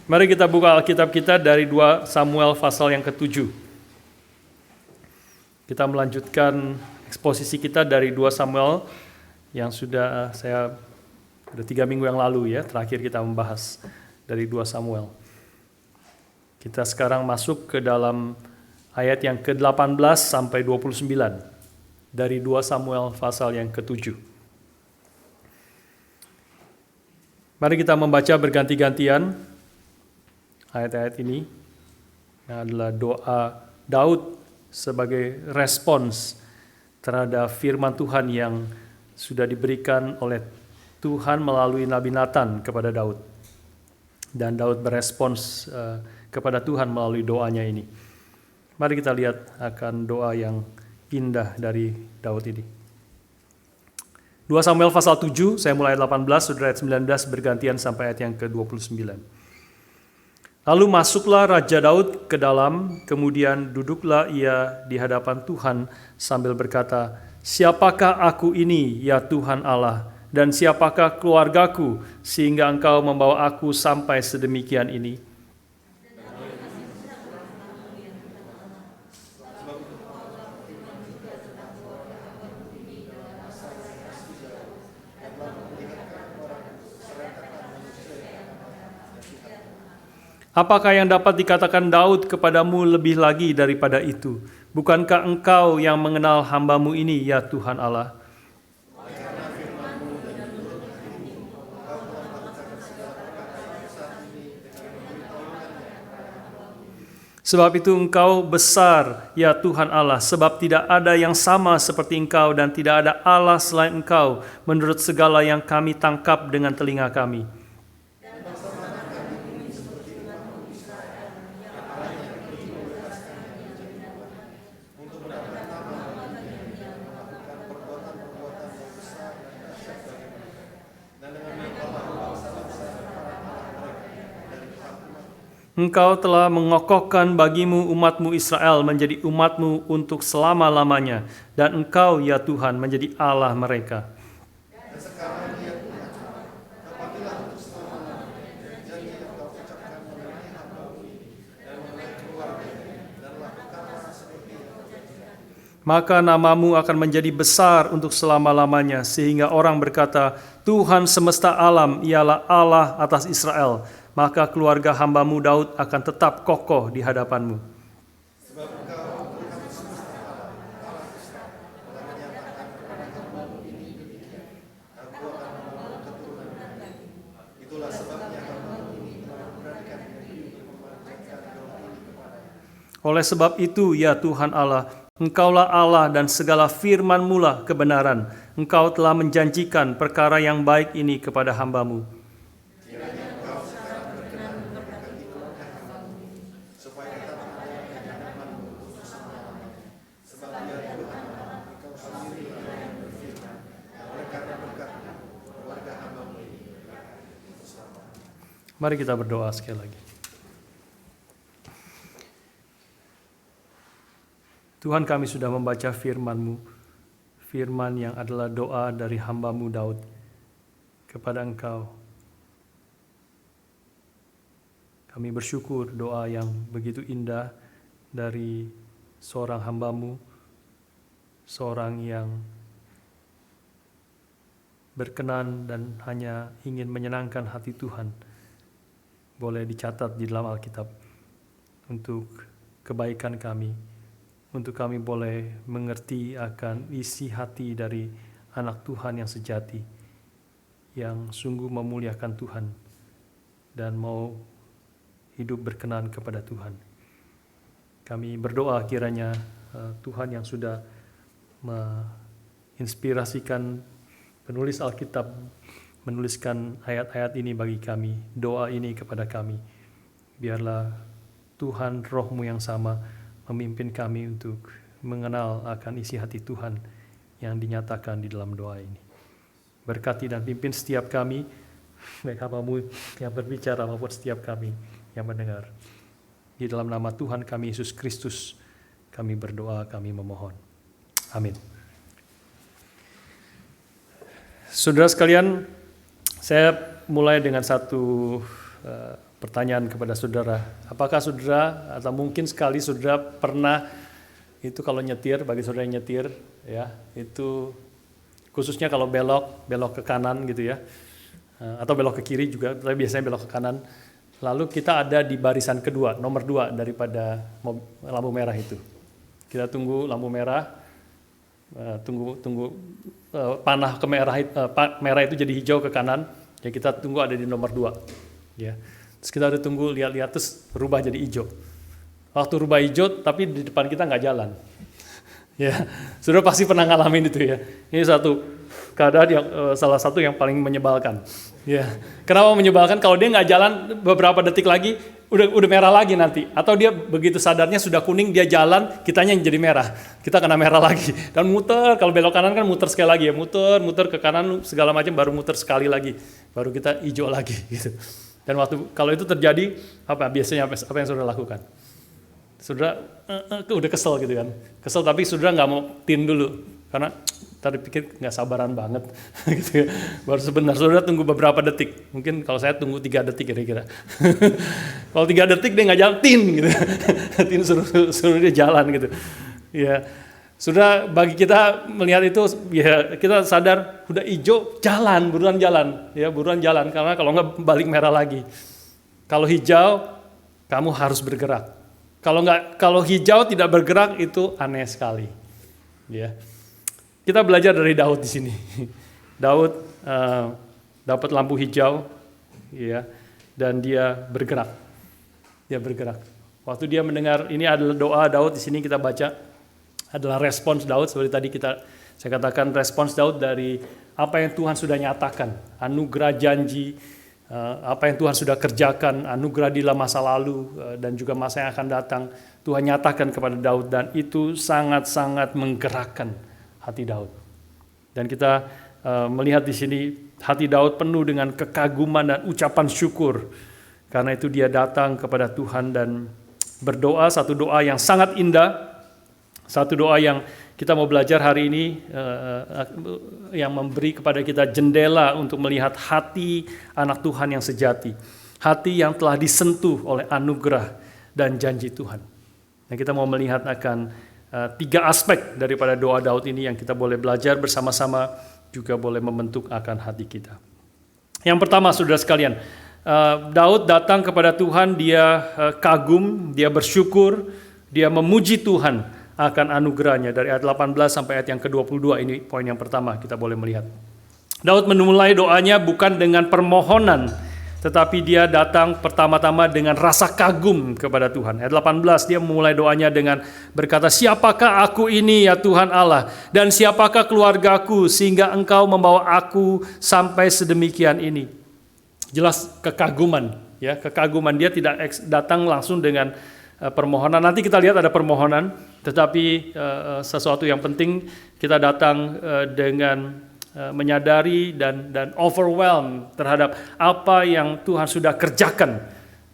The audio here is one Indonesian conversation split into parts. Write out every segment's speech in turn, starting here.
Mari kita buka Alkitab kita dari 2 Samuel pasal yang ke-7. Kita melanjutkan eksposisi kita dari 2 Samuel yang sudah 3 minggu yang lalu ya, terakhir kita membahas dari 2 Samuel. Kita sekarang masuk ke dalam ayat yang ke-18 sampai 29 dari 2 Samuel pasal yang ke-7. Mari kita membaca berganti-gantian ayat-ayat ini. Yang adalah doa Daud sebagai respons terhadap firman Tuhan yang sudah diberikan oleh Tuhan melalui Nabi Nathan kepada Daud. Dan Daud berespons kepada Tuhan melalui doanya ini. Mari kita lihat akan doa yang indah dari Daud ini. 2 Samuel pasal 7, saya mulai ayat 18, saudara ayat 19 bergantian sampai ayat yang ke-29. Lalu masuklah Raja Daud ke dalam, kemudian duduklah ia di hadapan Tuhan sambil berkata, "Siapakah aku ini, ya Tuhan Allah, dan siapakah keluargaku, sehingga Engkau membawa aku sampai sedemikian ini?" Apakah yang dapat dikatakan Daud kepadamu lebih lagi daripada itu? Bukankah engkau yang mengenal hamba-Mu ini, ya Tuhan Allah? Sebab itu engkau besar, ya Tuhan Allah, sebab tidak ada yang sama seperti engkau dan tidak ada Allah selain engkau, menurut segala yang kami tangkap dengan telinga kami. Engkau telah mengokohkan bagimu umat-Mu Israel menjadi umat-Mu untuk selama-lamanya, dan Engkau, ya Tuhan, menjadi Allah mereka. Maka nama-Mu akan menjadi besar untuk selama-lamanya, sehingga orang berkata, Tuhan semesta alam ialah Allah atas Israel. Maka keluarga hamba-Mu Daud akan tetap kokoh di hadapan-Mu. Oleh sebab itu, ya Tuhan Allah, Engkaulah Allah dan segala firman-Mu lah kebenaran. Engkau telah menjanjikan perkara yang baik ini kepada hamba-Mu. Mari kita berdoa sekali lagi. Tuhan, kami sudah membaca firman-Mu, firman yang adalah doa dari hamba-Mu Daud kepada Engkau. Kami bersyukur doa yang begitu indah dari seorang hamba-Mu, seorang yang berkenan dan hanya ingin menyenangkan hati Tuhan, boleh dicatat di dalam Alkitab untuk kebaikan kami, untuk kami boleh mengerti akan isi hati dari anak Tuhan yang sejati, yang sungguh memuliakan Tuhan dan mau hidup berkenan kepada Tuhan. Kami berdoa kiranya Tuhan yang sudah menginspirasikan penulis Alkitab menuliskan ayat-ayat ini bagi kami, doa ini kepada kami. Biarlah Tuhan Roh-Mu yang sama memimpin kami untuk mengenal akan isi hati Tuhan yang dinyatakan di dalam doa ini. Berkati dan pimpin setiap kami, baik hamba-Mu yang berbicara maupun setiap kami yang mendengar. Di dalam nama Tuhan kami Yesus Kristus, kami berdoa, kami memohon. Amin. Saudara sekalian, saya mulai dengan satu pertanyaan kepada saudara. Apakah saudara atau mungkin sekali saudara pernah itu kalau nyetir, bagi saudara yang nyetir, ya itu khususnya kalau belok ke kanan gitu ya, atau belok ke kiri juga, tapi biasanya belok ke kanan. Lalu kita ada di barisan kedua, nomor 2 daripada lampu merah itu. Kita tunggu lampu merah, tunggu panah ke merah itu jadi hijau ke kanan, ya kita tunggu ada di nomor 2. Ya. Terus kita udah tunggu, lihat-lihat, terus berubah jadi hijau. Waktu rubah hijau, tapi di depan kita nggak jalan. Ya, saudara pasti pernah ngalamin itu ya. Ini satu keadaan yang salah satu yang paling menyebalkan. Ya, kenapa menyebalkan? Kalau dia nggak jalan beberapa detik lagi, udah merah lagi nanti. Atau dia begitu sadarnya sudah kuning, dia jalan, kitanya yang jadi merah. Kita kena merah lagi. Dan muter, kalau belok kanan kan muter sekali lagi ya, muter ke kanan segala macam, baru muter sekali lagi, baru kita hijau lagi gitu. Dan kalau itu terjadi, biasanya apa yang saudara lakukan? Saudara udah kesel gitu kan, kesel tapi saudara nggak mau tin dulu, karena tadi pikir nggak sabaran banget, gitu ya. Baru sebentar, saudara tunggu beberapa detik, mungkin kalau saya tunggu 3 detik kira-kira. Kalau 3 detik dia nggak jalan, tin gitu, tin suruh dia jalan gitu, ya. Sudah bagi kita melihat itu, ya kita sadar udah hijau, buruan jalan, karena kalau nggak balik merah lagi. Kalau hijau, kamu harus bergerak. Kalau hijau tidak bergerak itu aneh sekali. Ya, kita belajar dari Daud di sini. Daud dapat lampu hijau, ya, dan dia bergerak. Waktu dia mendengar, ini adalah doa Daud di sini kita baca. Adalah respons Daud, seperti tadi saya katakan respons Daud dari apa yang Tuhan sudah nyatakan, anugerah janji, apa yang Tuhan sudah kerjakan, anugerah di dalam masa lalu dan juga masa yang akan datang, Tuhan nyatakan kepada Daud, dan itu sangat-sangat menggerakkan hati Daud. Dan kita melihat di sini hati Daud penuh dengan kekaguman dan ucapan syukur, karena itu dia datang kepada Tuhan dan berdoa, satu doa yang sangat indah. Satu doa yang kita mau belajar hari ini, yang memberi kepada kita jendela untuk melihat hati anak Tuhan yang sejati. Hati yang telah disentuh oleh anugerah dan janji Tuhan. Dan kita mau melihat akan 3 aspek daripada doa Daud ini yang kita boleh belajar bersama-sama, juga boleh membentuk akan hati kita. Yang pertama, saudara sekalian, Daud datang kepada Tuhan, dia kagum, dia bersyukur, dia memuji Tuhan akan anugerahnya. Dari ayat 18 sampai ayat yang ke-22, ini poin yang pertama kita boleh melihat. Daud memulai doanya bukan dengan permohonan, tetapi dia datang pertama-tama dengan rasa kagum kepada Tuhan. Ayat 18 dia memulai doanya dengan berkata, "Siapakah aku ini ya Tuhan Allah, dan siapakah keluargaku sehingga Engkau membawa aku sampai sedemikian ini." Jelas kekaguman, ya, kekaguman. Dia tidak datang langsung dengan permohonan. Nanti kita lihat ada permohonan, tetapi sesuatu yang penting kita datang dengan menyadari dan overwhelmed terhadap apa yang Tuhan sudah kerjakan.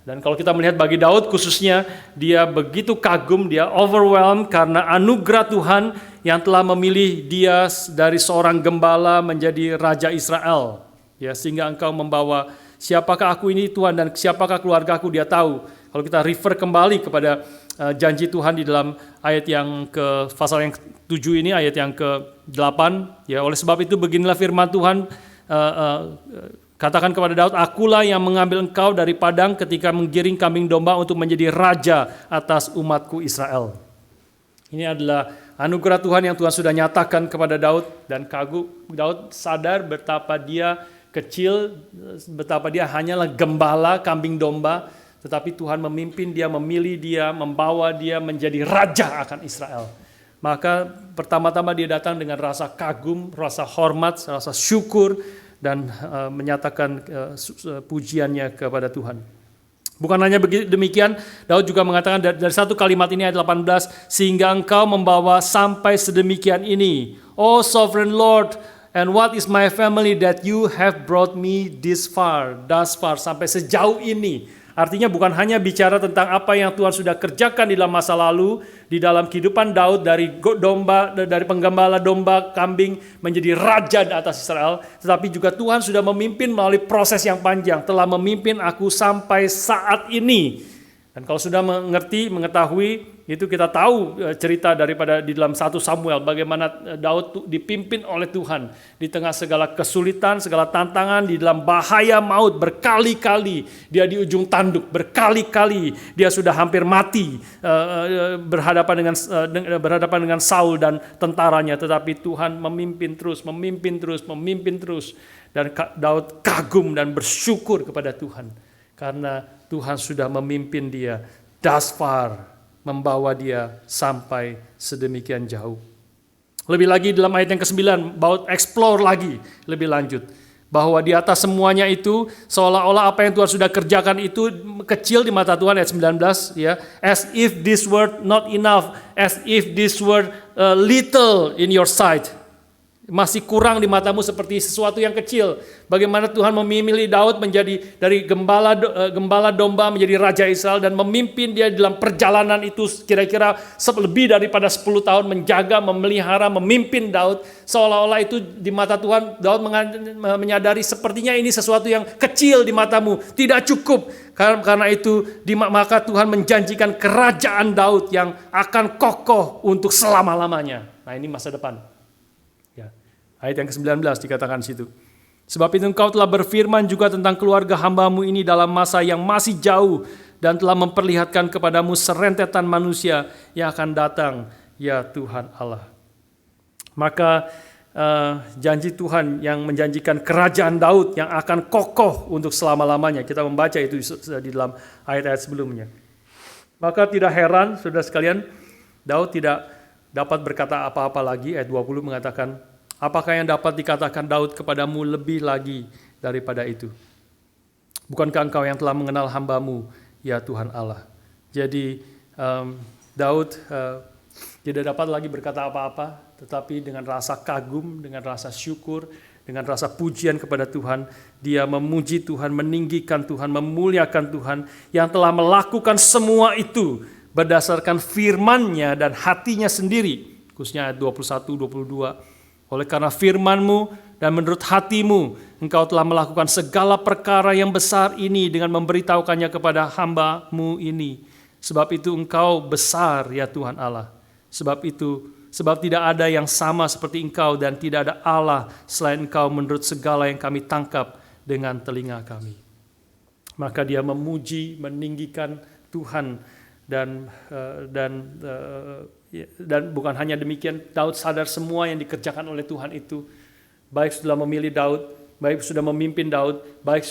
Dan kalau kita melihat bagi Daud khususnya, dia begitu kagum, dia overwhelmed karena anugerah Tuhan yang telah memilih dia dari seorang gembala menjadi raja Israel. Ya, sehingga Engkau membawa, siapakah aku ini Tuhan dan siapakah keluargaku, dia tahu. Kalau kita refer kembali kepada janji Tuhan di dalam ayat yang ke pasal yang 7 ini, ayat yang ke-8, ya, oleh sebab itu beginilah firman Tuhan, katakan kepada Daud, "Akulah yang mengambil engkau dari padang ketika menggiring kambing domba untuk menjadi raja atas umatku Israel." Ini adalah anugerah Tuhan yang Tuhan sudah nyatakan kepada Daud, dan kagum. Daud sadar betapa dia kecil, betapa dia hanyalah gembala kambing domba, tetapi Tuhan memimpin dia, memilih dia, membawa dia menjadi raja akan Israel. Maka pertama-tama dia datang dengan rasa kagum, rasa hormat, rasa syukur, dan menyatakan pujiannya kepada Tuhan. Bukan hanya demikian, Daud juga mengatakan dari satu kalimat ini ayat 18, "Sehingga Engkau membawa sampai sedemikian ini, O Sovereign Lord, and what is my family that you have brought me thus far, sampai sejauh ini. Artinya bukan hanya bicara tentang apa yang Tuhan sudah kerjakan di dalam masa lalu, di dalam kehidupan Daud dari penggembala domba, kambing menjadi raja di atas Israel, tetapi juga Tuhan sudah memimpin melalui proses yang panjang, telah memimpin aku sampai saat ini. Dan kalau sudah mengetahui, itu kita tahu cerita daripada di dalam 1 Samuel, bagaimana Daud dipimpin oleh Tuhan di tengah segala kesulitan, segala tantangan, di dalam bahaya maut berkali-kali. Dia di ujung tanduk, berkali-kali dia sudah hampir mati berhadapan dengan Saul dan tentaranya. Tetapi Tuhan memimpin terus. Dan Daud kagum dan bersyukur kepada Tuhan. Karena Tuhan sudah memimpin dia thus far, membawa dia sampai sedemikian jauh. Lebih lagi dalam ayat yang ke-9, Daud explore lagi lebih lanjut. Bahwa di atas semuanya itu, seolah-olah apa yang Tuhan sudah kerjakan itu kecil di mata Tuhan, ayat 19. Ya, as if this were not enough, as if this were little in your sight. Masih kurang di matamu seperti sesuatu yang kecil. Bagaimana Tuhan memilih Daud menjadi dari gembala domba menjadi raja Israel dan memimpin dia dalam perjalanan itu kira-kira lebih daripada 10 tahun menjaga, memelihara, memimpin Daud. Seolah-olah itu di mata Tuhan, Daud menyadari sepertinya ini sesuatu yang kecil di matamu, tidak cukup. Karena itu maka Tuhan menjanjikan kerajaan Daud yang akan kokoh untuk selama-lamanya. Nah, ini masa depan. Ayat yang ke-19 dikatakan situ. Sebab itu engkau telah berfirman juga tentang keluarga hamba-Mu ini dalam masa yang masih jauh dan telah memperlihatkan kepadamu serentetan manusia yang akan datang, ya Tuhan Allah. Maka janji Tuhan yang menjanjikan kerajaan Daud yang akan kokoh untuk selama-lamanya. Kita membaca itu di dalam ayat-ayat sebelumnya. Maka tidak heran, saudara sekalian, Daud tidak dapat berkata apa-apa lagi. Ayat 20 mengatakan, apakah yang dapat dikatakan Daud kepadamu lebih lagi daripada itu? Bukankah engkau yang telah mengenal hamba-Mu, ya Tuhan Allah? Jadi Daud tidak dapat lagi berkata apa-apa, tetapi dengan rasa kagum, dengan rasa syukur, dengan rasa pujian kepada Tuhan, dia memuji Tuhan, meninggikan Tuhan, memuliakan Tuhan yang telah melakukan semua itu berdasarkan firman-Nya dan hatinya sendiri. Khususnya ayat 21-22. Oleh karena firman-Mu dan menurut hati-Mu, engkau telah melakukan segala perkara yang besar ini dengan memberitahukannya kepada hamba-Mu ini. Sebab itu engkau besar, ya Tuhan Allah. Sebab tidak ada yang sama seperti engkau dan tidak ada Allah selain engkau menurut segala yang kami tangkap dengan telinga kami. Maka dia memuji, meninggikan Tuhan dan bukan hanya demikian, Daud sadar semua yang dikerjakan oleh Tuhan itu, baik sudah memilih Daud, baik sudah memimpin Daud, baik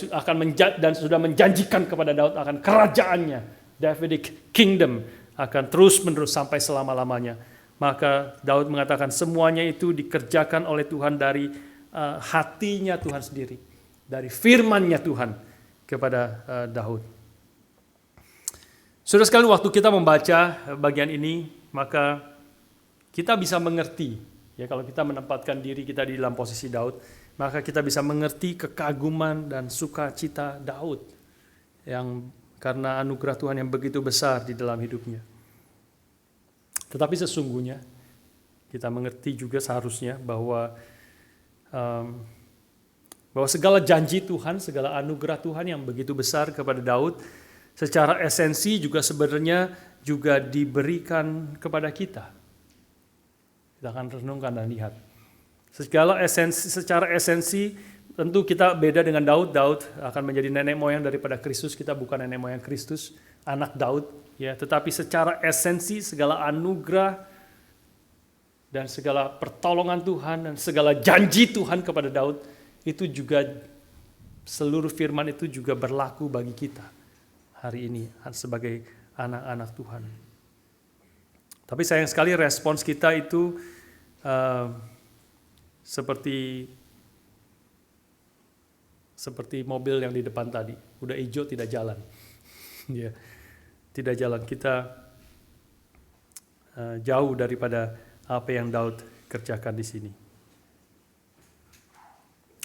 dan sudah menjanjikan kepada Daud akan kerajaannya, Davidic kingdom akan terus-menerus sampai selama-lamanya. Maka Daud mengatakan semuanya itu dikerjakan oleh Tuhan dari hatinya Tuhan sendiri, dari firman-Nya Tuhan kepada Daud. Saudara sekalian, waktu kita membaca bagian ini, maka kita bisa mengerti, ya, kalau kita menempatkan diri kita di dalam posisi Daud, maka kita bisa mengerti kekaguman dan sukacita Daud yang karena anugerah Tuhan yang begitu besar di dalam hidupnya. Tetapi sesungguhnya kita mengerti juga seharusnya bahwa segala janji Tuhan, segala anugerah Tuhan yang begitu besar kepada Daud, secara esensi juga sebenarnya juga diberikan kepada kita. Kita akan renungkan dan lihat. Secara esensi tentu kita beda dengan Daud. Daud akan menjadi nenek moyang daripada Kristus. Kita bukan nenek moyang Kristus, anak Daud. Ya, tetapi secara esensi segala anugerah dan segala pertolongan Tuhan dan segala janji Tuhan kepada Daud itu juga seluruh firman itu juga berlaku bagi kita hari ini sebagai anak-anak Tuhan. Tapi sayang sekali respons kita itu seperti mobil yang di depan tadi, udah hijau tidak jalan. Ya, tidak jalan. Kita jauh daripada apa yang Daud kerjakan di sini.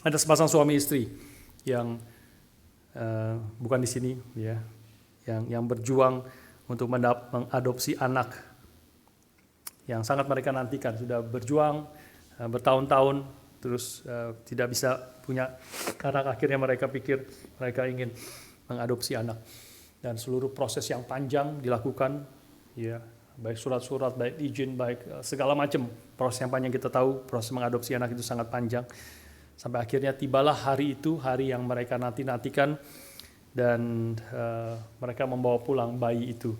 Ada sepasang suami istri yang bukan di sini, ya. yang berjuang untuk mengadopsi anak yang sangat mereka nantikan. Sudah berjuang bertahun-tahun, terus tidak bisa punya anak. Akhirnya mereka pikir mereka ingin mengadopsi anak. Dan seluruh proses yang panjang dilakukan, ya, baik surat-surat, baik izin, baik segala macam proses yang panjang. Kita tahu proses mengadopsi anak itu sangat panjang. Sampai akhirnya tibalah hari itu, hari yang mereka nanti-nantikan, dan mereka membawa pulang bayi itu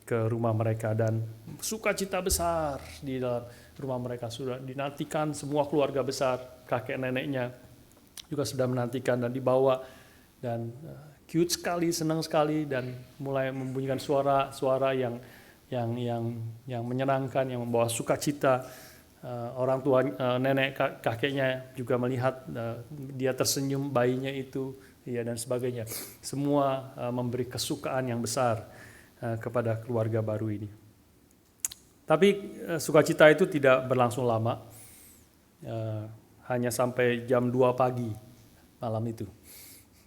ke rumah mereka, dan sukacita besar di dalam rumah mereka. Sudah dinantikan, semua keluarga besar, kakek neneknya juga sudah menantikan dan dibawa, dan cute sekali, senang sekali, dan mulai membunyikan suara yang menyenangkan, yang membawa sukacita. Orang tua, nenek, kakeknya juga melihat dia tersenyum, bayinya itu, ya, dan sebagainya. Semua memberi kesukaan yang besar kepada keluarga baru ini. Tapi sukacita itu tidak berlangsung lama, hanya sampai jam 2 pagi malam itu.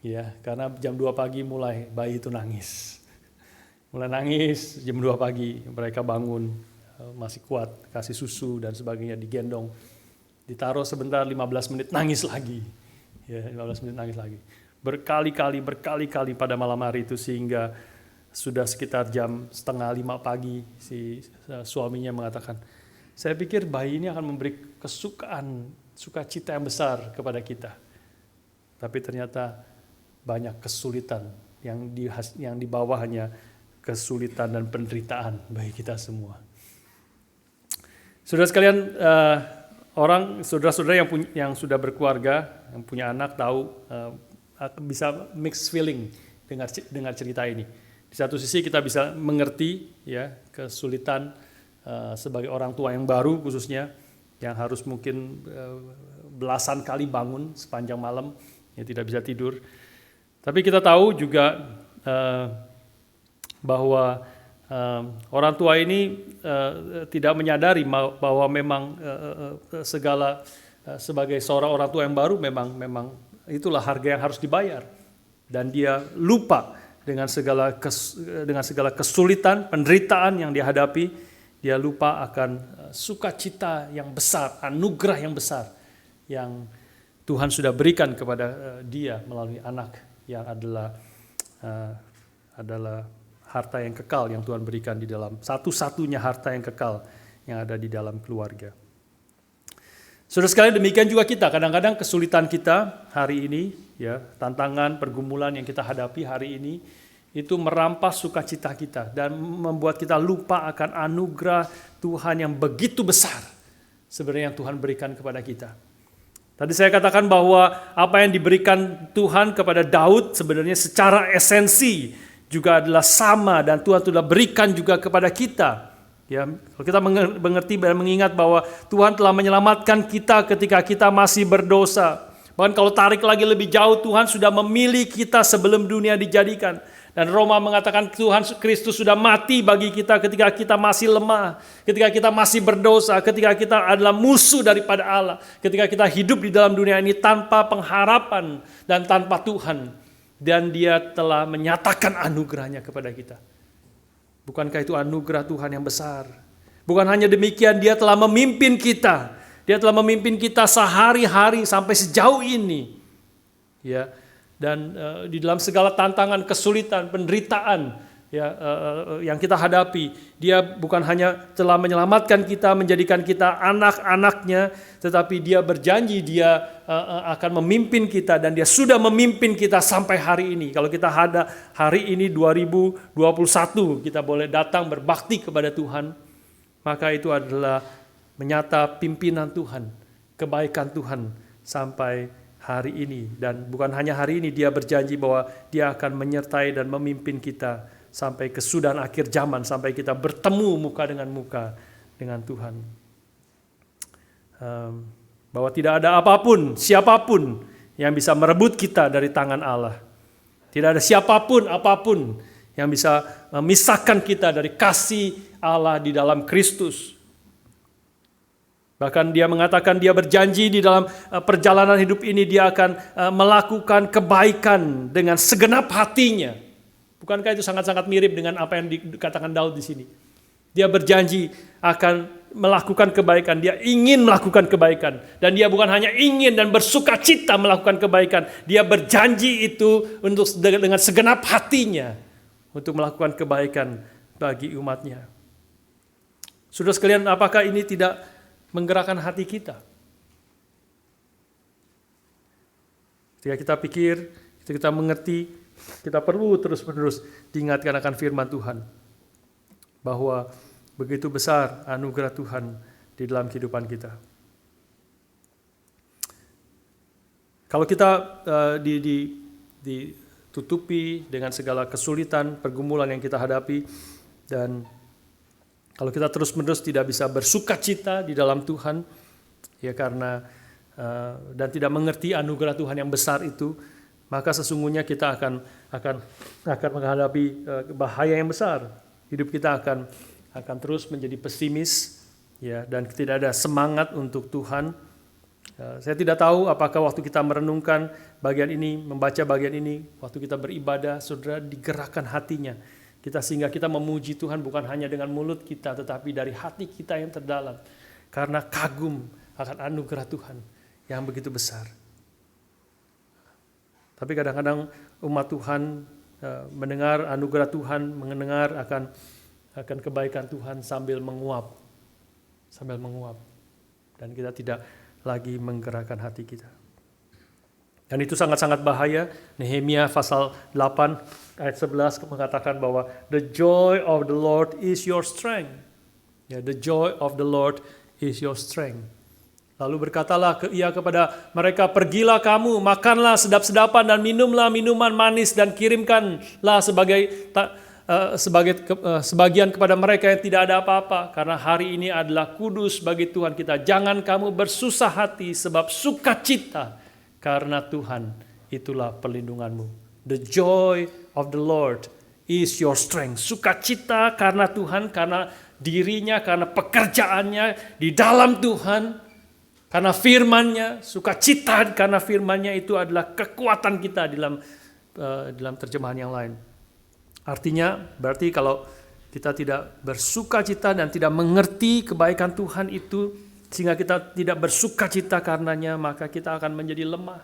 Ya, karena jam 2 pagi mulai bayi itu nangis. Mulai nangis jam 2 pagi, mereka bangun, masih kuat, kasih susu dan sebagainya, digendong, ditaruh sebentar, 15 menit nangis lagi. Ya, 15 menit nangis lagi. Berkali-kali pada malam hari itu, sehingga sudah sekitar jam 4:30 pagi si suaminya mengatakan, saya pikir bayi ini akan memberi sukacita yang besar kepada kita. Tapi ternyata banyak kesulitan, yang dibawa hanya kesulitan dan penderitaan bagi kita semua. Saudara sekalian, saudara-saudara yang sudah berkeluarga, yang punya anak, tahu bisa mixed feeling dengar cerita ini. Di satu sisi kita bisa mengerti, ya, kesulitan sebagai orang tua yang baru, khususnya yang harus mungkin belasan kali bangun sepanjang malam, ya, tidak bisa tidur. Tapi kita tahu juga bahwa orang tua ini tidak menyadari bahwa memang sebagai seorang orang tua yang baru memang itulah harga yang harus dibayar, dan dia lupa dengan segala kesulitan, penderitaan yang dihadapi. Dia lupa akan sukacita yang besar, anugerah yang besar yang Tuhan sudah berikan kepada dia melalui anak, yang adalah harta yang kekal yang Tuhan berikan di dalam, satu-satunya harta yang kekal yang ada di dalam keluarga. Saudara sekalian, demikian juga kita, kadang-kadang kesulitan kita hari ini, ya, tantangan, pergumulan yang kita hadapi hari ini, itu merampas sukacita kita dan membuat kita lupa akan anugerah Tuhan yang begitu besar sebenarnya yang Tuhan berikan kepada kita. Tadi saya katakan bahwa apa yang diberikan Tuhan kepada Daud sebenarnya secara esensi juga adalah sama, dan Tuhan telah berikan juga kepada kita. Ya, kalau kita mengerti dan mengingat bahwa Tuhan telah menyelamatkan kita ketika kita masih berdosa. Bahkan kalau tarik lagi lebih jauh, Tuhan sudah memilih kita sebelum dunia dijadikan. Dan Roma mengatakan Tuhan Kristus sudah mati bagi kita ketika kita masih lemah, ketika kita masih berdosa, ketika kita adalah musuh daripada Allah, ketika kita hidup di dalam dunia ini tanpa pengharapan dan tanpa Tuhan. Dan dia telah menyatakan anugerahnya kepada kita. Bukankah itu anugerah Tuhan yang besar? Bukan hanya demikian, dia telah memimpin kita. Dia telah memimpin kita sehari-hari sampai sejauh ini. Ya, dan di dalam segala tantangan, kesulitan, penderitaan, ya, yang kita hadapi, dia bukan hanya telah menyelamatkan kita, menjadikan kita anak-anaknya, tetapi dia berjanji dia akan memimpin kita, dan dia sudah memimpin kita sampai hari ini. Kalau kita ada hari ini 2021, kita boleh datang berbakti kepada Tuhan, maka itu adalah menyata pimpinan Tuhan, kebaikan Tuhan sampai hari ini. Dan bukan hanya hari ini, dia berjanji bahwa dia akan menyertai dan memimpin kita sampai kesudahan akhir zaman, sampai kita bertemu muka dengan muka dengan Tuhan. Bahwa tidak ada apapun, siapapun yang bisa merebut kita dari tangan Allah. Tidak ada siapapun, apapun yang bisa memisahkan kita dari kasih Allah di dalam Kristus. Bahkan dia mengatakan, dia berjanji di dalam perjalanan hidup ini dia akan melakukan kebaikan dengan segenap hatinya. Bukankah itu sangat-sangat mirip dengan apa yang dikatakan Daud di sini? Dia berjanji akan melakukan kebaikan, dia ingin melakukan kebaikan, dan dia bukan hanya ingin dan bersuka cita melakukan kebaikan, dia berjanji itu untuk dengan segenap hatinya untuk melakukan kebaikan bagi umatnya. Saudara sekalian, apakah ini tidak menggerakkan hati kita? Ketika kita pikir, ketika kita mengerti, kita perlu terus-menerus diingatkan akan firman Tuhan, bahwa begitu besar anugerah Tuhan di dalam kehidupan kita. Kalau kita ditutupi dengan segala kesulitan, pergumulan yang kita hadapi, dan kalau kita terus-menerus tidak bisa bersuka cita di dalam Tuhan, ya karena dan tidak mengerti anugerah Tuhan yang besar itu, maka sesungguhnya kita akan menghadapi bahaya yang besar. Hidup kita akan terus menjadi pesimis, ya, dan tidak ada semangat untuk Tuhan. Saya tidak tahu apakah waktu kita merenungkan bagian ini, membaca bagian ini, waktu kita beribadah, saudara, digerakkan hatinya kita sehingga kita memuji Tuhan bukan hanya dengan mulut kita, tetapi dari hati kita yang terdalam, karena kagum akan anugerah Tuhan yang begitu besar. Tapi kadang-kadang umat Tuhan mendengar anugerah Tuhan, mendengar akan kebaikan Tuhan sambil menguap, dan kita tidak lagi menggerakkan hati kita. Dan itu sangat-sangat bahaya. Nehemia pasal 8 ayat 11 mengatakan bahwa the joy of the Lord is your strength. Ya, the joy of the Lord is your strength. Lalu berkatalah ia kepada mereka, pergilah kamu, makanlah sedap-sedapan dan minumlah minuman manis dan kirimkanlah sebagian kepada mereka yang tidak ada apa-apa. Karena hari ini adalah kudus bagi Tuhan kita. Jangan kamu bersusah hati sebab sukacita karena Tuhan itulah perlindunganmu. The joy of the Lord is your strength. Sukacita karena Tuhan, karena dirinya, karena pekerjaannya di dalam Tuhan. Karena firman-Nya, sukacita karena firman-Nya itu adalah kekuatan kita dalam terjemahan yang lain. Artinya berarti kalau kita tidak bersukacita dan tidak mengerti kebaikan Tuhan itu, sehingga kita tidak bersukacita karenanya, maka kita akan menjadi lemah.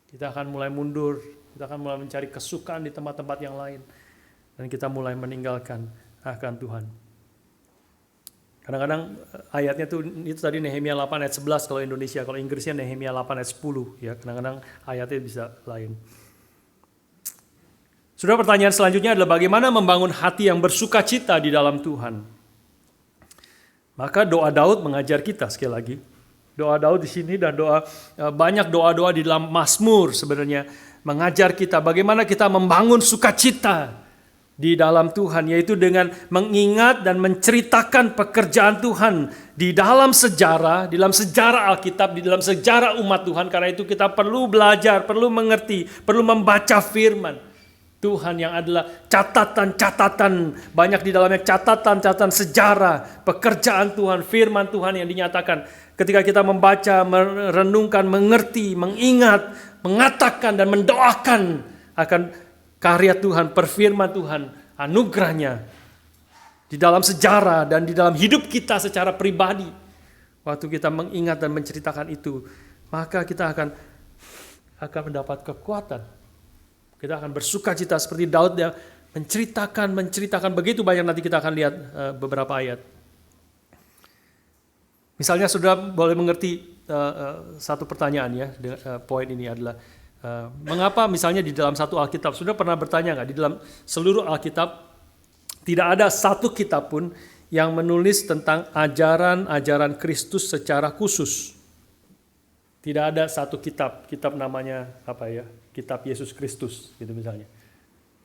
Kita akan mulai mundur, kita akan mulai mencari kesukaan di tempat-tempat yang lain, dan kita mulai meninggalkan akan Tuhan. Kadang-kadang ayatnya itu tadi Nehemia 8 ayat 11 kalau Indonesia, kalau Inggrisnya Nehemia 8 ayat 10, ya kadang-kadang ayatnya bisa lain. Sudah, pertanyaan selanjutnya adalah bagaimana membangun hati yang bersukacita di dalam Tuhan? Maka doa Daud mengajar kita sekali lagi. Doa Daud di sini dan banyak doa-doa di dalam Mazmur sebenarnya mengajar kita bagaimana kita membangun sukacita di dalam Tuhan, yaitu dengan mengingat dan menceritakan pekerjaan Tuhan di dalam sejarah Alkitab, di dalam sejarah umat Tuhan. Karena itu kita perlu belajar, perlu mengerti, perlu membaca firman Tuhan yang adalah catatan-catatan, banyak di dalamnya catatan-catatan sejarah, pekerjaan Tuhan, firman Tuhan yang dinyatakan. Ketika kita membaca, merenungkan, mengerti, mengingat, mengatakan dan mendoakan akan karya Tuhan, perfirman Tuhan, anugerahnya di dalam sejarah dan di dalam hidup kita secara pribadi. Waktu kita mengingat dan menceritakan itu, maka kita akan mendapat kekuatan. Kita akan bersukacita seperti Daud yang menceritakan begitu banyak. Nanti kita akan lihat beberapa ayat. Misalnya saudara boleh mengerti satu pertanyaan ya, poin ini adalah mengapa misalnya di dalam satu Alkitab, sudah pernah bertanya nggak, di dalam seluruh Alkitab tidak ada satu kitab pun yang menulis tentang ajaran-ajaran Kristus secara khusus. Tidak ada satu kitab namanya apa ya, kitab Yesus Kristus gitu misalnya.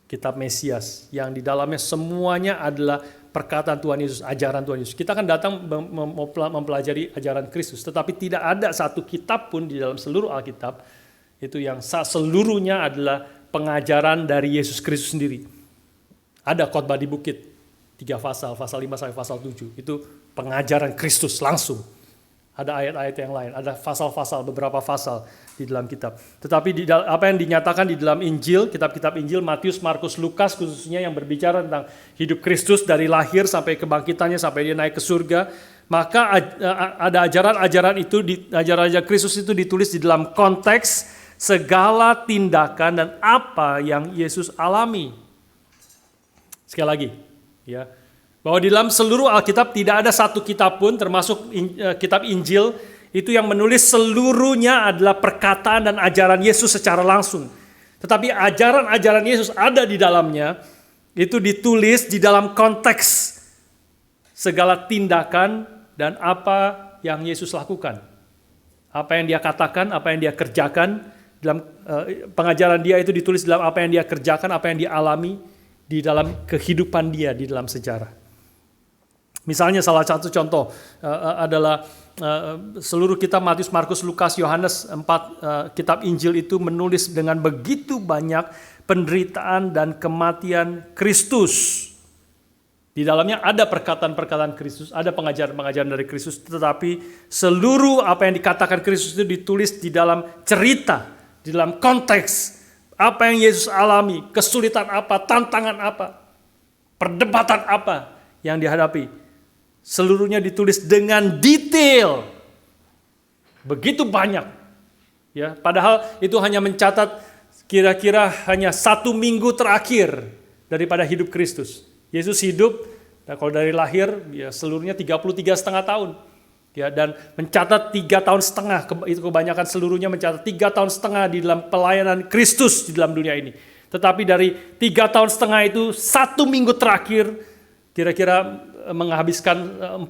Kitab Mesias yang di dalamnya semuanya adalah perkataan Tuhan Yesus, ajaran Tuhan Yesus. Kita kan datang mempelajari ajaran Kristus, tetapi tidak ada satu kitab pun di dalam seluruh Alkitab itu yang seluruhnya adalah pengajaran dari Yesus Kristus sendiri. Ada khotbah di bukit, 3 pasal 5 sampai pasal 7, itu pengajaran Kristus langsung. Ada ayat-ayat yang lain, ada pasal-pasal, beberapa pasal di dalam kitab. Tetapi apa yang dinyatakan di dalam Injil, kitab-kitab Injil, Matius, Markus, Lukas khususnya yang berbicara tentang hidup Kristus dari lahir sampai kebangkitannya, sampai dia naik ke surga, maka ada ajaran-ajaran itu, ajaran-ajaran Kristus itu ditulis di dalam konteks segala tindakan dan apa yang Yesus alami. Sekali lagi, ya. Bahwa di dalam seluruh Alkitab tidak ada satu kitab pun termasuk kitab Injil itu yang menulis seluruhnya adalah perkataan dan ajaran Yesus secara langsung. Tetapi ajaran-ajaran Yesus ada di dalamnya itu ditulis di dalam konteks segala tindakan dan apa yang Yesus lakukan. Apa yang dia katakan, apa yang dia kerjakan, dalam pengajaran dia itu ditulis dalam apa yang dia kerjakan, apa yang dia alami di dalam kehidupan dia di dalam sejarah. Misalnya salah satu contoh adalah seluruh kitab Matius, Markus, Lukas, Yohanes, 4 kitab Injil itu menulis dengan begitu banyak penderitaan dan kematian Kristus. Di dalamnya ada perkataan-perkataan Kristus, ada pengajaran-pengajaran dari Kristus, tetapi seluruh apa yang dikatakan Kristus itu ditulis di dalam cerita, di dalam konteks apa yang Yesus alami, kesulitan apa, tantangan apa, perdebatan apa yang dihadapi. Seluruhnya ditulis dengan detail. Begitu banyak. Ya, padahal itu hanya mencatat kira-kira hanya 1 minggu terakhir daripada hidup Kristus. Yesus hidup, nah kalau dari lahir ya seluruhnya 33,5 tahun. Ya, dan mencatat 3 tahun setengah, itu kebanyakan seluruhnya mencatat 3 tahun setengah di dalam pelayanan Kristus di dalam dunia ini. Tetapi dari 3 tahun setengah itu 1 minggu terakhir kira-kira menghabiskan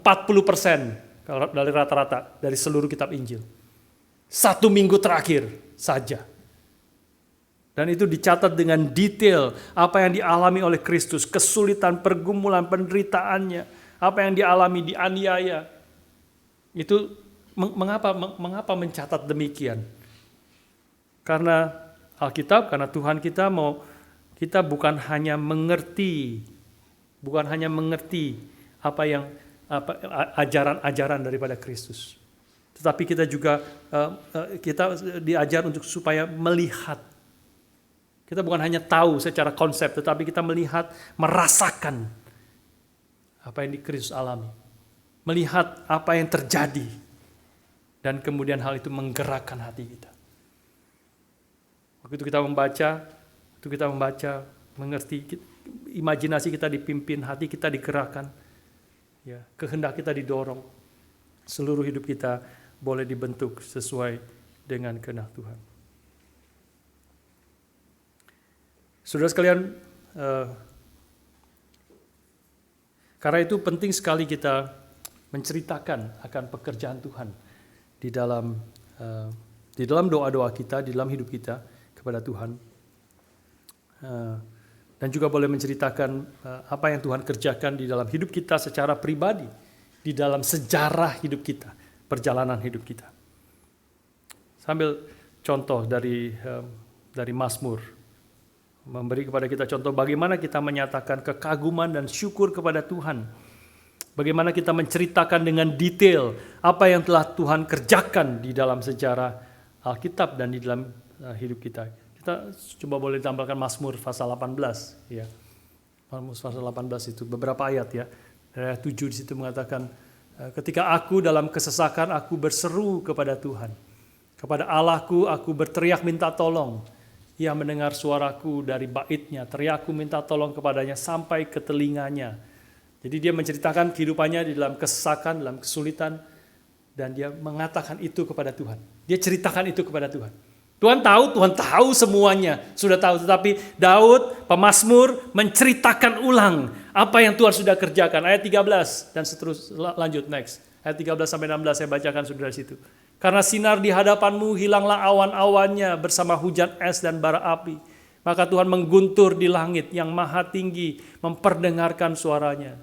40% dari rata-rata dari seluruh kitab Injil. 1 minggu terakhir saja. Dan itu dicatat dengan detail apa yang dialami oleh Kristus, kesulitan, pergumulan, penderitaannya, apa yang dialami, dianiaya. Itu mengapa mencatat demikian? Karena Alkitab, karena Tuhan kita kita bukan hanya mengerti ajaran-ajaran daripada Kristus. Tetapi kita juga kita diajar untuk supaya melihat. Kita bukan hanya tahu secara konsep, tetapi kita melihat, merasakan apa yang di Kristus alami. Melihat apa yang terjadi. Dan kemudian hal itu menggerakkan hati kita. Waktu itu kita membaca, mengerti, imajinasi kita dipimpin, hati kita digerakkan. Ya, kehendak kita didorong, seluruh hidup kita boleh dibentuk sesuai dengan kehendak Tuhan. Saudara sekalian, karena itu penting sekali kita menceritakan akan pekerjaan Tuhan di dalam doa-doa kita, di dalam hidup kita kepada Tuhan, dan juga boleh menceritakan apa yang Tuhan kerjakan di dalam hidup kita secara pribadi, di dalam sejarah hidup kita, perjalanan hidup kita. Sambil contoh dari Mazmur, memberi kepada kita contoh bagaimana kita menyatakan kekaguman dan syukur kepada Tuhan. Bagaimana kita menceritakan dengan detail apa yang telah Tuhan kerjakan di dalam sejarah Alkitab dan di dalam hidup kita. Kita coba boleh tampilkan Mazmur pasal 18 ya. Mazmur pasal 18 itu beberapa ayat ya. Ayat 7 di situ mengatakan, ketika aku dalam kesesakan aku berseru kepada Tuhan. Kepada Allahku aku berteriak minta tolong. Ia mendengar suaraku dari baitnya, teriakku minta tolong kepadanya sampai ke telinganya. Jadi dia menceritakan kehidupannya di dalam kesesakan, dalam kesulitan, dan dia mengatakan itu kepada Tuhan. Dia ceritakan itu kepada Tuhan. Tuhan tahu semuanya, sudah tahu. Tetapi Daud, pemazmur, menceritakan ulang apa yang Tuhan sudah kerjakan. Ayat 13 dan seterusnya, lanjut next. Ayat 13 sampai 16 saya bacakan sudah di situ. Karena sinar di hadapanmu, hilanglah awan-awannya bersama hujan es dan bara api. Maka Tuhan mengguntur di langit yang maha tinggi, memperdengarkan suaranya.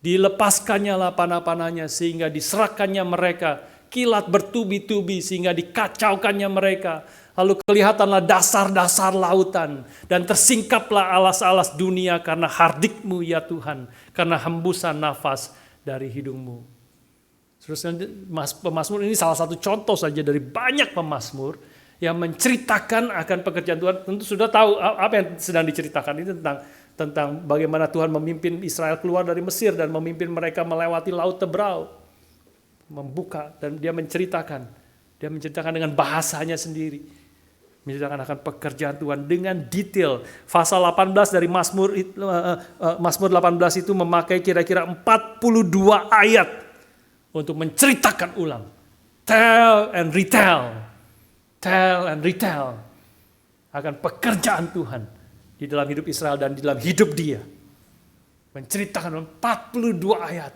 Dilepaskannya lah panah-panahnya sehingga diserahkannya mereka. Kilat bertubi-tubi sehingga dikacaukannya mereka. Lalu kelihatanlah dasar-dasar lautan. Dan tersingkaplah alas-alas dunia karena hardikmu ya Tuhan. Karena hembusan nafas dari hidungmu. Pemazmur ini salah satu contoh saja dari banyak pemazmur yang menceritakan akan pekerjaan Tuhan. Tentu sudah tahu apa yang sedang diceritakan ini tentang bagaimana Tuhan memimpin Israel keluar dari Mesir dan memimpin mereka melewati Laut Tebrau, membuka, dan dia menceritakan dengan bahasanya sendiri, menceritakan akan pekerjaan Tuhan dengan detail. Pasal 18 dari Mazmur 18 itu memakai kira-kira 42 ayat untuk menceritakan ulang, tell and retell akan pekerjaan Tuhan di dalam hidup Israel dan di dalam hidup dia. Menceritakan 42 ayat.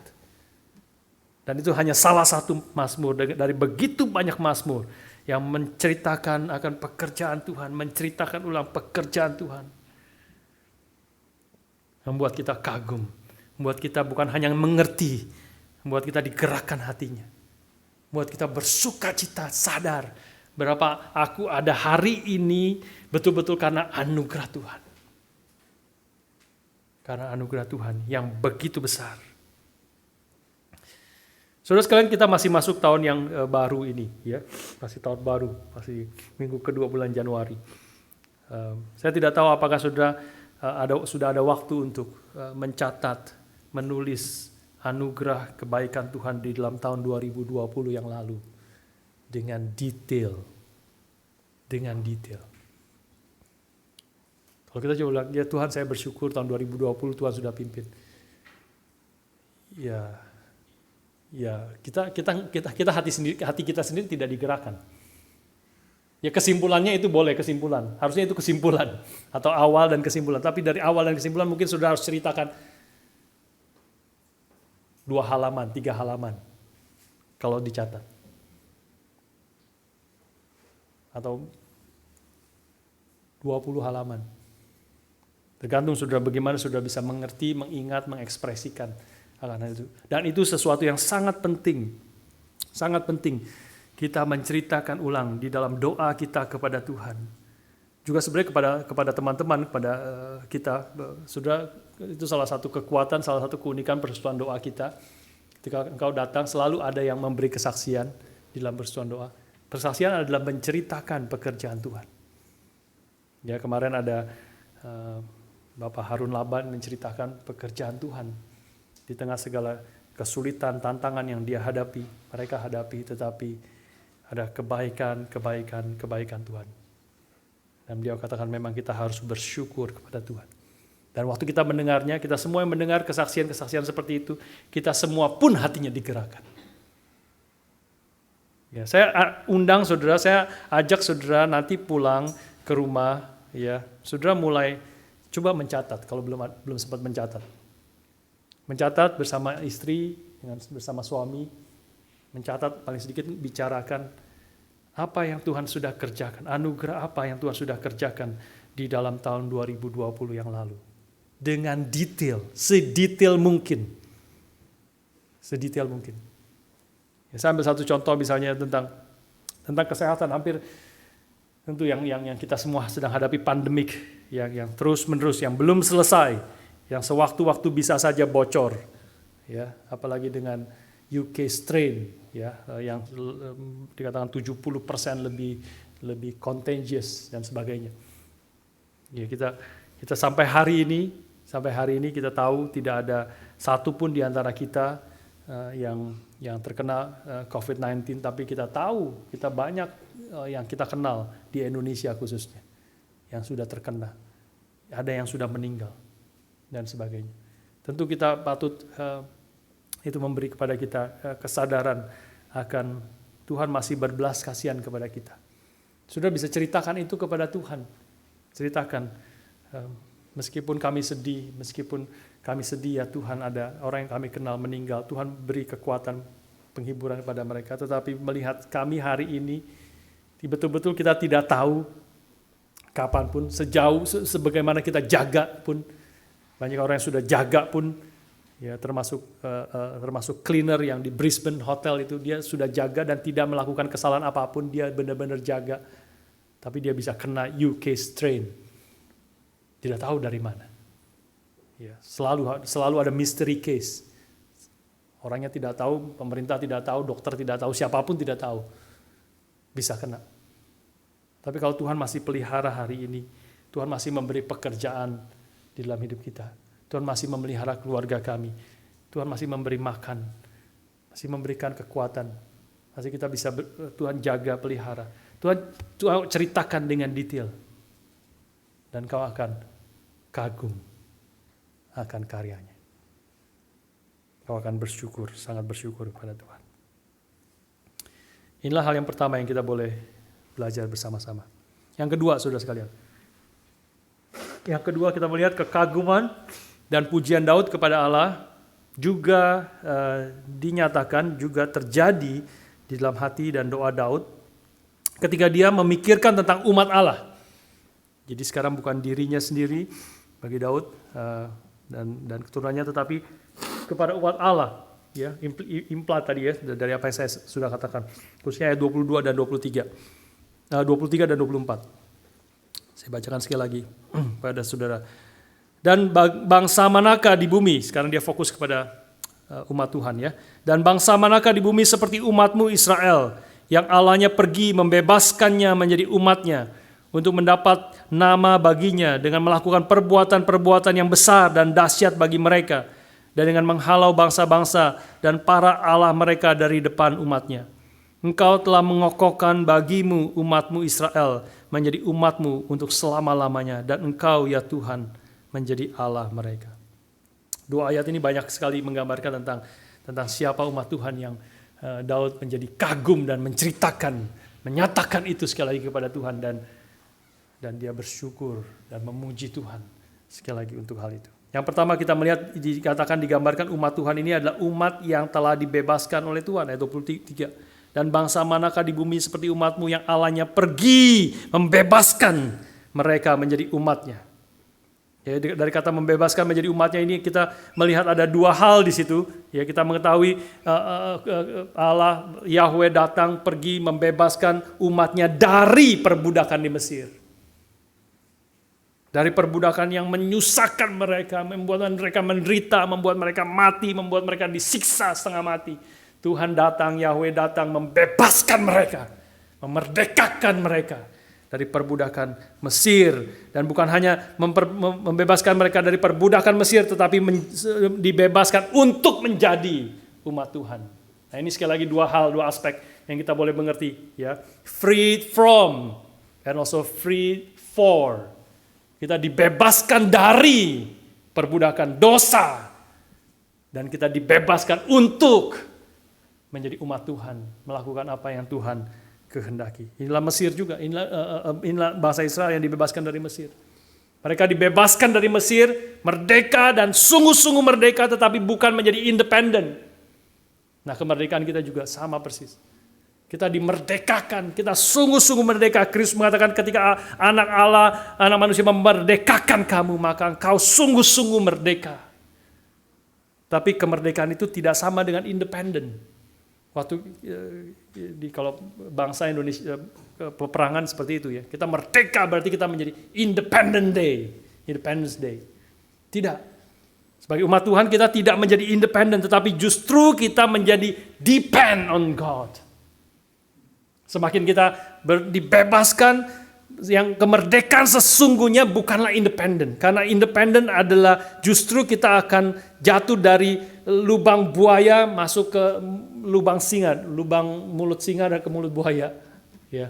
Dan itu hanya salah satu mazmur dari begitu banyak mazmur yang menceritakan akan pekerjaan Tuhan, menceritakan ulang pekerjaan Tuhan. Membuat kita kagum, membuat kita bukan hanya mengerti, membuat kita digerakkan hatinya. Membuat kita bersuka cita, sadar berapa aku ada hari ini betul-betul karena anugerah Tuhan. Karena anugerah Tuhan yang begitu besar. Saudara sekalian, kita masih masuk tahun yang baru ini, ya, masih tahun baru, masih minggu kedua bulan Januari. Saya tidak tahu apakah sudah ada waktu untuk mencatat, menulis anugerah kebaikan Tuhan di dalam tahun 2020 yang lalu dengan detail. Kalau kita coba bilang, ya Tuhan saya bersyukur tahun 2020 Tuhan sudah pimpin. Ya kita hati kita sendiri tidak digerakkan. Ya kesimpulannya itu boleh kesimpulan, harusnya itu kesimpulan atau awal dan kesimpulan. Tapi dari awal dan kesimpulan mungkin sudah harus ceritakan 2 halaman, 3 halaman kalau dicatat. Atau 20 halaman. Tergantung saudara bagaimana saudara bisa mengerti, mengingat, mengekspresikan akan hal itu. Dan itu sesuatu yang sangat penting. Sangat penting kita menceritakan ulang di dalam doa kita kepada Tuhan. Juga sebenarnya kepada teman-teman, kepada kita, saudara, itu salah satu kekuatan, salah satu keunikan persekutuan doa kita. Ketika engkau datang selalu ada yang memberi kesaksian di dalam persekutuan doa. Kesaksian adalah menceritakan pekerjaan Tuhan. Ya, kemarin ada Bapak Harun Laban menceritakan pekerjaan Tuhan di tengah segala kesulitan, tantangan yang dia hadapi, mereka hadapi, tetapi ada kebaikan Tuhan. Dan dia katakan memang kita harus bersyukur kepada Tuhan. Dan waktu kita mendengarnya, kita semua yang mendengar kesaksian-kesaksian seperti itu, kita semua pun hatinya digerakkan. Ya, saya undang saudara, saya ajak saudara nanti pulang ke rumah, ya, saudara mulai coba mencatat kalau belum sempat mencatat. Mencatat bersama istri, bersama suami, mencatat paling sedikit bicarakan apa yang Tuhan sudah kerjakan, anugerah apa yang Tuhan sudah kerjakan di dalam tahun 2020 yang lalu. Dengan detail, sedetail mungkin. Sedetail mungkin. Ya, saya ambil satu contoh misalnya tentang kesehatan, hampir tentu yang kita semua sedang hadapi pandemik yang terus-menerus, yang belum selesai, yang sewaktu-waktu bisa saja bocor, ya, apalagi dengan UK strain, ya, yang dikatakan 70% lebih contagious dan sebagainya. Ya, kita sampai hari ini kita tahu tidak ada satupun di antara kita yang terkena COVID-19, tapi kita tahu kita banyak yang kita kenal di Indonesia khususnya yang sudah terkena, ada yang sudah meninggal dan sebagainya. Tentu kita patut itu memberi kepada kita kesadaran akan Tuhan masih berbelas kasihan kepada kita. Sudah bisa ceritakan itu kepada Tuhan. Ceritakan, meskipun kami sedih ya Tuhan, ada orang yang kami kenal meninggal, Tuhan beri kekuatan penghiburan kepada mereka. Tetapi melihat kami hari ini, betul-betul kita tidak tahu kapanpun, sejauh sebagaimana kita jaga pun, banyak orang yang sudah jaga pun, ya, termasuk cleaner yang di Brisbane Hotel itu, dia sudah jaga dan tidak melakukan kesalahan apapun, dia benar-benar jaga, tapi dia bisa kena UK strain, tidak tahu dari mana. Ya, selalu ada mystery case, Orangnya tidak tahu, pemerintah tidak tahu, dokter tidak tahu, siapapun tidak tahu. Bisa kena. Tapi kalau Tuhan masih pelihara hari ini, Tuhan masih memberi pekerjaan di dalam hidup kita. Tuhan masih memelihara keluarga kami. Tuhan masih memberi makan, masih memberikan kekuatan. Masih kita bisa, Tuhan jaga, pelihara. Tuhan ceritakan dengan detail. Dan kau akan kagum akan karyanya. Kau akan bersyukur, sangat bersyukur kepada Tuhan. Inilah hal yang pertama yang kita boleh belajar bersama-sama. Yang kedua, saudara sekalian. Yang kedua kita melihat kekaguman dan pujian Daud kepada Allah juga dinyatakan, juga terjadi di dalam hati dan doa Daud ketika dia memikirkan tentang umat Allah. Jadi sekarang bukan dirinya sendiri bagi Daud dan keturunannya, tetapi kepada umat Allah. Ya, implat tadi ya, dari apa yang saya sudah katakan. Khususnya ayat 22 dan 23. 23 dan 24. Saya bacakan sekali lagi pada saudara. Dan bangsa manakah di bumi, sekarang dia fokus kepada umat Tuhan ya. Dan bangsa manakah di bumi seperti umatmu Israel, yang Allahnya pergi membebaskannya menjadi umatnya, untuk mendapat nama baginya dengan melakukan perbuatan-perbuatan yang besar dan dahsyat bagi mereka, dan dengan menghalau bangsa-bangsa dan para Allah mereka dari depan umatnya. Engkau telah mengokohkan bagimu umatmu Israel menjadi umatmu untuk selama-lamanya, dan engkau ya Tuhan menjadi Allah mereka. Dua ayat ini banyak sekali menggambarkan tentang siapa umat Tuhan yang Daud menjadi kagum dan menceritakan, menyatakan itu sekali lagi kepada Tuhan, dan dia bersyukur dan memuji Tuhan sekali lagi untuk hal itu. Yang pertama kita melihat dikatakan, digambarkan umat Tuhan ini adalah umat yang telah dibebaskan oleh Tuhan, ayat 23. Dan bangsa manakah di bumi seperti umatmu yang Allahnya pergi membebaskan mereka menjadi umatnya. Ya, dari kata membebaskan menjadi umatnya ini kita melihat ada dua hal di situ. Ya, kita mengetahui Allah Yahweh datang pergi membebaskan umatnya dari perbudakan di Mesir. Dari perbudakan yang menyusahkan mereka, membuat mereka menderita, membuat mereka mati, membuat mereka disiksa setengah mati. Tuhan datang, Yahweh datang membebaskan mereka, memerdekakan mereka dari perbudakan Mesir. Dan bukan hanya membebaskan mereka dari perbudakan Mesir, tetapi dibebaskan untuk menjadi umat Tuhan. Nah, ini sekali lagi dua aspek yang kita boleh mengerti. Ya. Freed from and also freed for. Kita dibebaskan dari perbudakan dosa, dan kita dibebaskan untuk menjadi umat Tuhan, melakukan apa yang Tuhan kehendaki. Inilah Mesir juga, inilah bangsa Israel yang dibebaskan dari Mesir. Mereka dibebaskan dari Mesir, merdeka dan sungguh-sungguh merdeka, tetapi bukan menjadi independen. Nah, kemerdekaan kita juga sama persis. Kita dimerdekakan, kita sungguh-sungguh merdeka. Kristus mengatakan ketika anak Allah, anak manusia memerdekakan kamu, maka engkau sungguh-sungguh merdeka. Tapi kemerdekaan itu tidak sama dengan independen. Waktu kalau bangsa Indonesia peperangan seperti itu ya, kita merdeka berarti kita menjadi Independence Day. Tidak. Sebagai umat Tuhan kita tidak menjadi independen, tetapi justru kita menjadi depend on God. Semakin kita dibebaskan, yang kemerdekaan sesungguhnya bukanlah independen. Karena independen adalah justru kita akan jatuh dari lubang buaya masuk ke lubang singa, lubang mulut singa dan ke mulut buaya. Ya.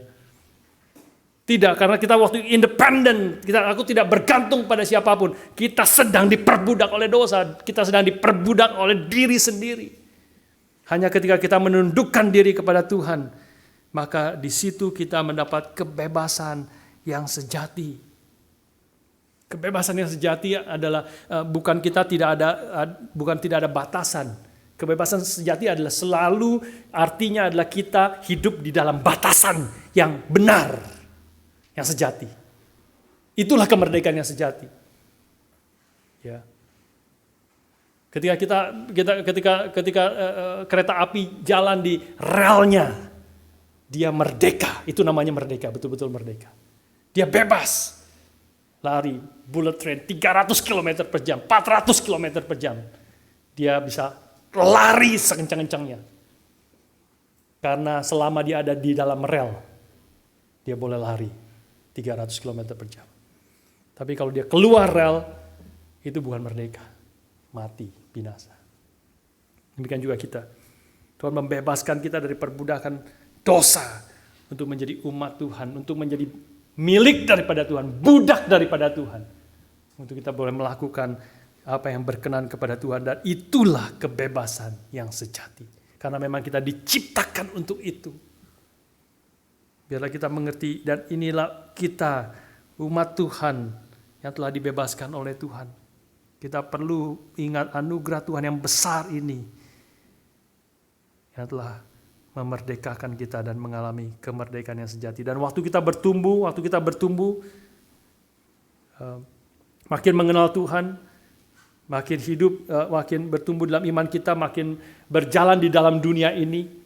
Tidak, karena kita waktu independen, aku tidak bergantung pada siapapun. Kita sedang diperbudak oleh dosa, kita sedang diperbudak oleh diri sendiri. Hanya ketika kita menundukkan diri kepada Tuhan, maka di situ kita mendapat kebebasan yang sejati. Kebebasan yang sejati adalah bukan tidak ada batasan. Kebebasan sejati adalah selalu artinya adalah kita hidup di dalam batasan yang benar, yang sejati. Itulah kemerdekaan yang sejati. Ya. Ketika kereta api jalan di relnya, dia merdeka, itu namanya merdeka, betul-betul merdeka. Dia bebas lari bullet train 300 km per jam, 400 km per jam. Dia bisa lari sekencang-kencangnya. Karena selama dia ada di dalam rel, dia boleh lari 300 km per jam. Tapi kalau dia keluar rel, itu bukan merdeka. Mati, binasa. Demikian juga kita. Tuhan membebaskan kita dari perbudakan dosa untuk menjadi umat Tuhan, untuk menjadi milik daripada Tuhan, budak daripada Tuhan. Untuk kita boleh melakukan apa yang berkenan kepada Tuhan, dan itulah kebebasan yang sejati. Karena memang kita diciptakan untuk itu. Biarlah kita mengerti, dan inilah kita, umat Tuhan yang telah dibebaskan oleh Tuhan. Kita perlu ingat anugerah Tuhan yang besar ini, yang telah memerdekakan kita dan mengalami kemerdekaan yang sejati. Dan waktu kita bertumbuh, makin mengenal Tuhan, makin hidup, makin bertumbuh dalam iman kita, makin berjalan di dalam dunia ini.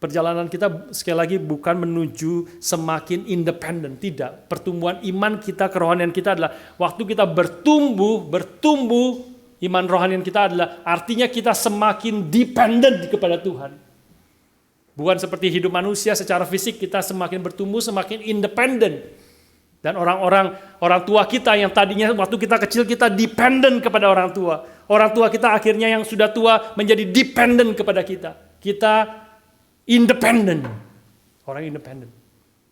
Perjalanan kita sekali lagi bukan menuju semakin independen, tidak. Pertumbuhan iman kita, kerohanian kita adalah waktu kita bertumbuh, iman rohanian kita adalah artinya kita semakin dependent kepada Tuhan. Bukan seperti hidup manusia secara fisik kita semakin bertumbuh, semakin independen. Dan orang tua kita yang tadinya waktu kita kecil kita dependent kepada orang tua. Orang tua kita akhirnya yang sudah tua menjadi dependent kepada kita. Kita independent. Orang independent.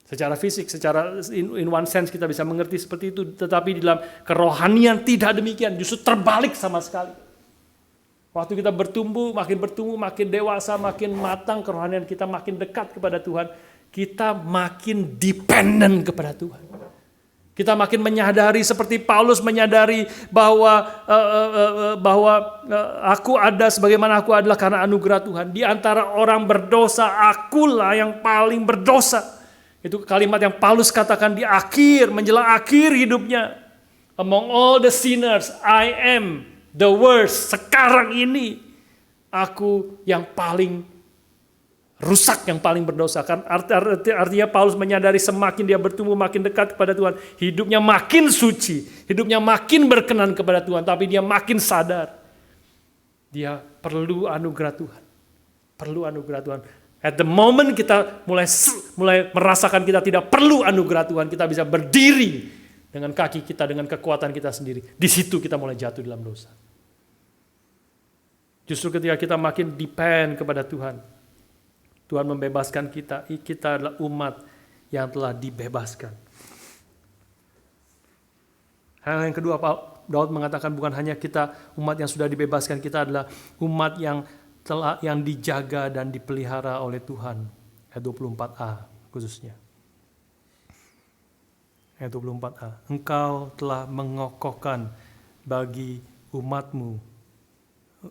Secara fisik, secara in one sense kita bisa mengerti seperti itu. Tetapi di dalam kerohanian tidak demikian. Justru terbalik sama sekali. Waktu kita bertumbuh, makin dewasa, makin matang, kerohanian kita makin dekat kepada Tuhan. Kita makin dependent kepada Tuhan. Kita makin menyadari seperti Paulus menyadari bahwa aku ada sebagaimana aku adalah karena anugerah Tuhan. Di antara orang berdosa, akulah yang paling berdosa. Itu kalimat yang Paulus katakan di akhir, menjelang akhir hidupnya. Among all the sinners, I am the worst. Sekarang ini aku yang paling rusak, yang paling berdosa. Kan artinya Paulus menyadari semakin dia bertumbuh makin dekat kepada Tuhan, hidupnya makin suci, hidupnya makin berkenan kepada Tuhan, tapi dia makin sadar dia perlu anugerah Tuhan. Perlu anugerah Tuhan. At the moment kita mulai merasakan kita tidak perlu anugerah Tuhan, kita bisa berdiri dengan kaki kita, dengan kekuatan kita sendiri. Di situ kita mulai jatuh dalam dosa. Justru ketika kita makin depend kepada Tuhan, Tuhan membebaskan kita. Kita adalah umat yang telah dibebaskan. Hal yang kedua, Daud mengatakan bukan hanya kita umat yang sudah dibebaskan, kita adalah umat yang dijaga dan dipelihara oleh Tuhan. Ayat 24a khususnya. Ayat 24a. Engkau telah mengokohkan bagi umatmu.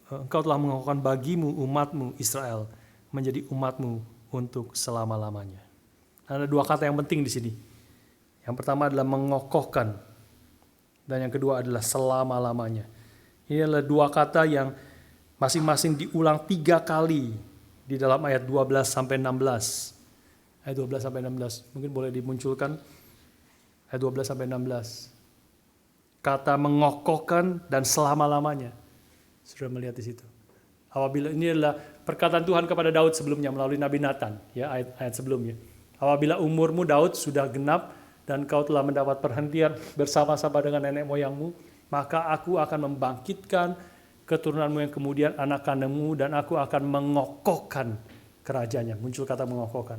Engkau telah mengokohkan bagimu umatmu Israel, menjadi umatmu untuk selama-lamanya. Ada dua kata yang penting di sini. Yang pertama adalah mengokohkan, dan yang kedua adalah selama-lamanya. Ini adalah dua kata yang masing-masing diulang 3 kali di dalam ayat 12 sampai 16. Ayat 12 sampai 16. Mungkin boleh dimunculkan ayat 12 sampai 16. Kata mengokohkan dan selama-lamanya. Sudah melihat di situ. Apabila ini adalah perkataan Tuhan kepada Daud sebelumnya melalui Nabi Nathan, ya ayat sebelumnya. Apabila umurmu Daud sudah genap dan kau telah mendapat perhentian bersama-sama dengan nenek moyangmu, maka aku akan membangkitkan keturunanmu yang kemudian anak kandungmu, dan aku akan mengokohkan kerajaannya. Muncul kata mengokohkan.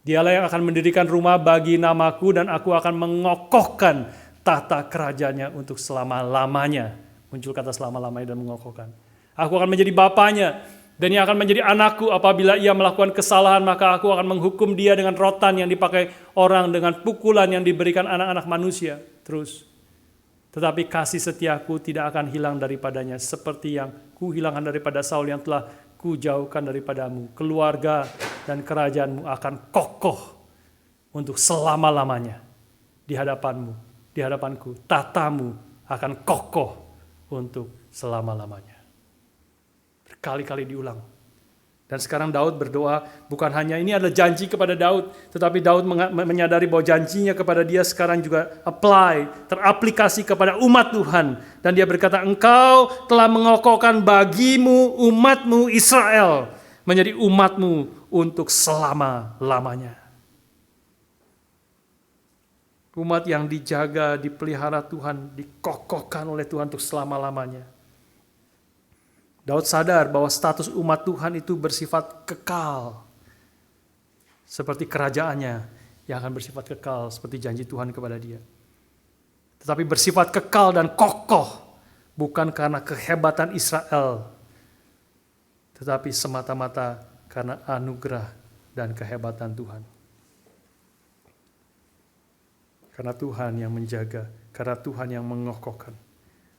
Dialah yang akan mendirikan rumah bagi namaku, dan aku akan mengokohkan tahta kerajaannya untuk selama-lamanya. Muncul kata selama-lamanya dan mengokohkan. Aku akan menjadi bapaknya, dan ia akan menjadi anakku. Apabila ia melakukan kesalahan, maka aku akan menghukum dia dengan rotan yang dipakai orang, dengan pukulan yang diberikan anak-anak manusia. Terus. Tetapi kasih setiaku tidak akan hilang daripadanya, seperti yang kuhilangkan daripada Saul yang telah kujauhkan daripadamu. Keluarga dan kerajaanmu akan kokoh untuk selama-lamanya di hadapanmu, di hadapanku. Tahtamu akan kokoh untuk selama-lamanya. Berkali-kali diulang. Dan sekarang Daud berdoa, bukan hanya ini adalah janji kepada Daud, tetapi Daud menyadari bahwa janjinya kepada dia sekarang juga teraplikasi kepada umat Tuhan. Dan dia berkata, engkau telah mengokohkan bagimu umatmu Israel, menjadi umatmu untuk selama-lamanya. Umat yang dijaga, dipelihara Tuhan, dikokohkan oleh Tuhan untuk selama-lamanya. Daud sadar bahwa status umat Tuhan itu bersifat kekal. Seperti kerajaannya yang akan bersifat kekal, seperti janji Tuhan kepada dia. Tetapi bersifat kekal dan kokoh, bukan karena kehebatan Israel, tetapi semata-mata karena anugerah dan kehebatan Tuhan. Karena Tuhan yang menjaga, karena Tuhan yang mengokohkan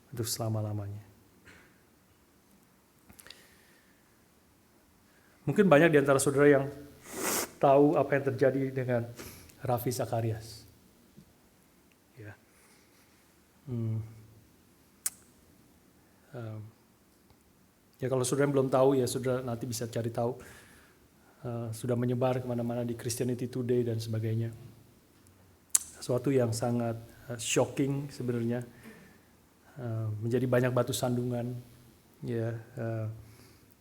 untuk selama-lamanya. Mungkin banyak di antara saudara yang tahu apa yang terjadi dengan Ravi Zacharias. Ya. Ya kalau saudara yang belum tahu ya saudara nanti bisa cari tahu. Sudah menyebar kemana-mana di Christianity Today dan sebagainya. Sesuatu yang sangat shocking sebenarnya. Menjadi banyak batu sandungan. Ya,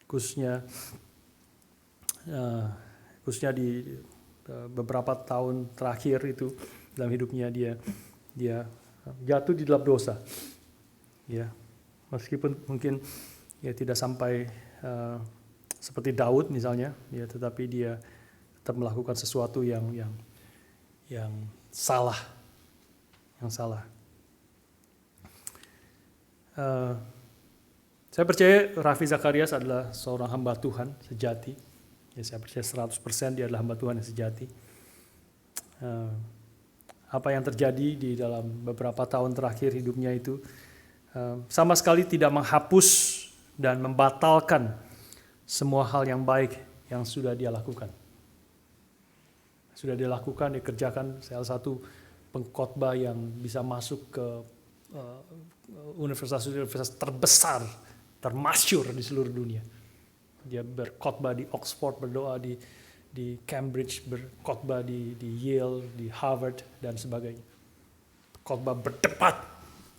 khususnya di beberapa tahun terakhir itu dalam hidupnya dia jatuh di dalam dosa, ya meskipun mungkin ya tidak sampai seperti Daud misalnya, ya tetapi dia tetap melakukan sesuatu yang salah, Saya percaya Ravi Zacharias adalah seorang hamba Tuhan sejati. Ya, saya percaya 100% dia adalah hamba Tuhan yang sejati. Apa yang terjadi di dalam beberapa tahun terakhir hidupnya itu sama sekali tidak menghapus dan membatalkan semua hal yang baik yang sudah dia lakukan. Sudah dia lakukan, dikerjakan salah satu pengkhotbah yang bisa masuk ke universitas terbesar, termasyhur di seluruh dunia. Dia berkhotbah di Oxford, berdoa di Cambridge, berkhotbah di Yale, di Harvard, dan sebagainya. Khotbah berdebat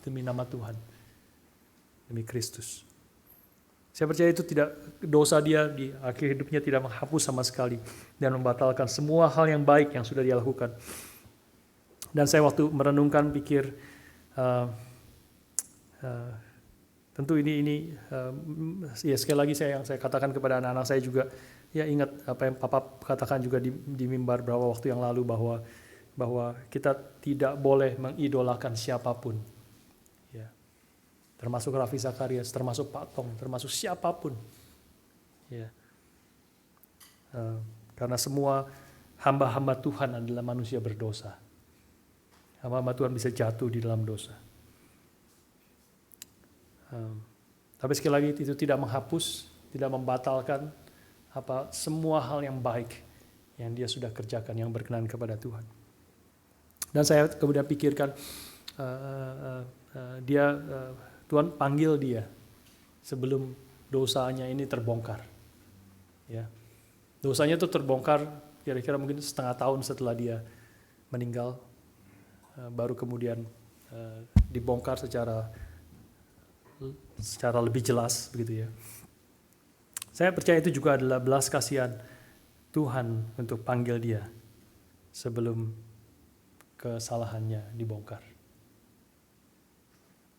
demi nama Tuhan, demi Kristus. Saya percaya itu tidak, dosa dia di akhir hidupnya tidak menghapus sama sekali dan membatalkan semua hal yang baik yang sudah dia lakukan. Dan saya waktu merenungkan pikir, tentu ini ya sekali lagi yang saya katakan kepada anak-anak saya juga, ya ingat apa yang Papa katakan juga di mimbar beberapa waktu yang lalu bahwa kita tidak boleh mengidolakan siapapun, ya termasuk Ravi Zacharias, termasuk Pak Tong, termasuk siapapun, ya karena semua hamba-hamba Tuhan adalah manusia berdosa. Hamba-hamba Tuhan bisa jatuh di dalam dosa. Tapi sekali lagi itu tidak menghapus, tidak membatalkan semua hal yang baik yang dia sudah kerjakan yang berkenan kepada Tuhan. Dan saya kemudian pikirkan Tuhan panggil dia sebelum dosanya ini terbongkar. Ya, dosanya itu terbongkar kira-kira mungkin setengah tahun setelah dia meninggal, baru kemudian dibongkar secara lebih jelas begitu ya. Saya percaya itu juga adalah belas kasihan Tuhan untuk panggil dia sebelum kesalahannya dibongkar.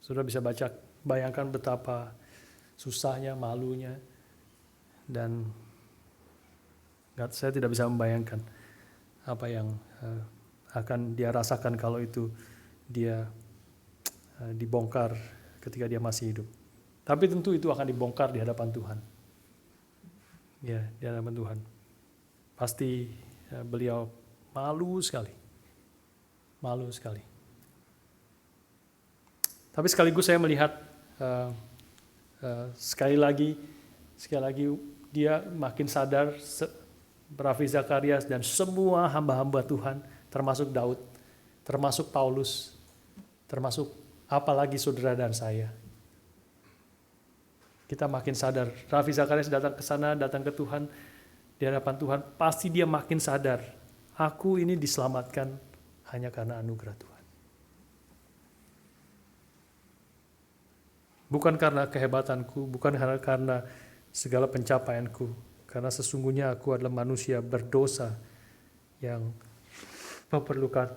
Sudah bisa bayangkan betapa susahnya, malunya, dan saya tidak bisa membayangkan apa yang akan dia rasakan kalau itu dia dibongkar ketika dia masih hidup. Tapi tentu itu akan dibongkar di hadapan Tuhan. Ya, di hadapan Tuhan. Pasti beliau malu sekali. Malu sekali. Tapi sekaligus saya melihat sekali lagi dia makin sadar, Ravi Zacharias dan semua hamba-hamba Tuhan, termasuk Daud, termasuk Paulus, termasuk apalagi saudara dan saya. kita makin sadar. Rafi Zacharias datang ke sana, datang ke Tuhan, di hadapan Tuhan, pasti dia makin sadar, aku ini diselamatkan hanya karena anugerah Tuhan. Bukan karena kehebatanku, bukan karena segala pencapaianku, karena sesungguhnya aku adalah manusia berdosa yang memerlukan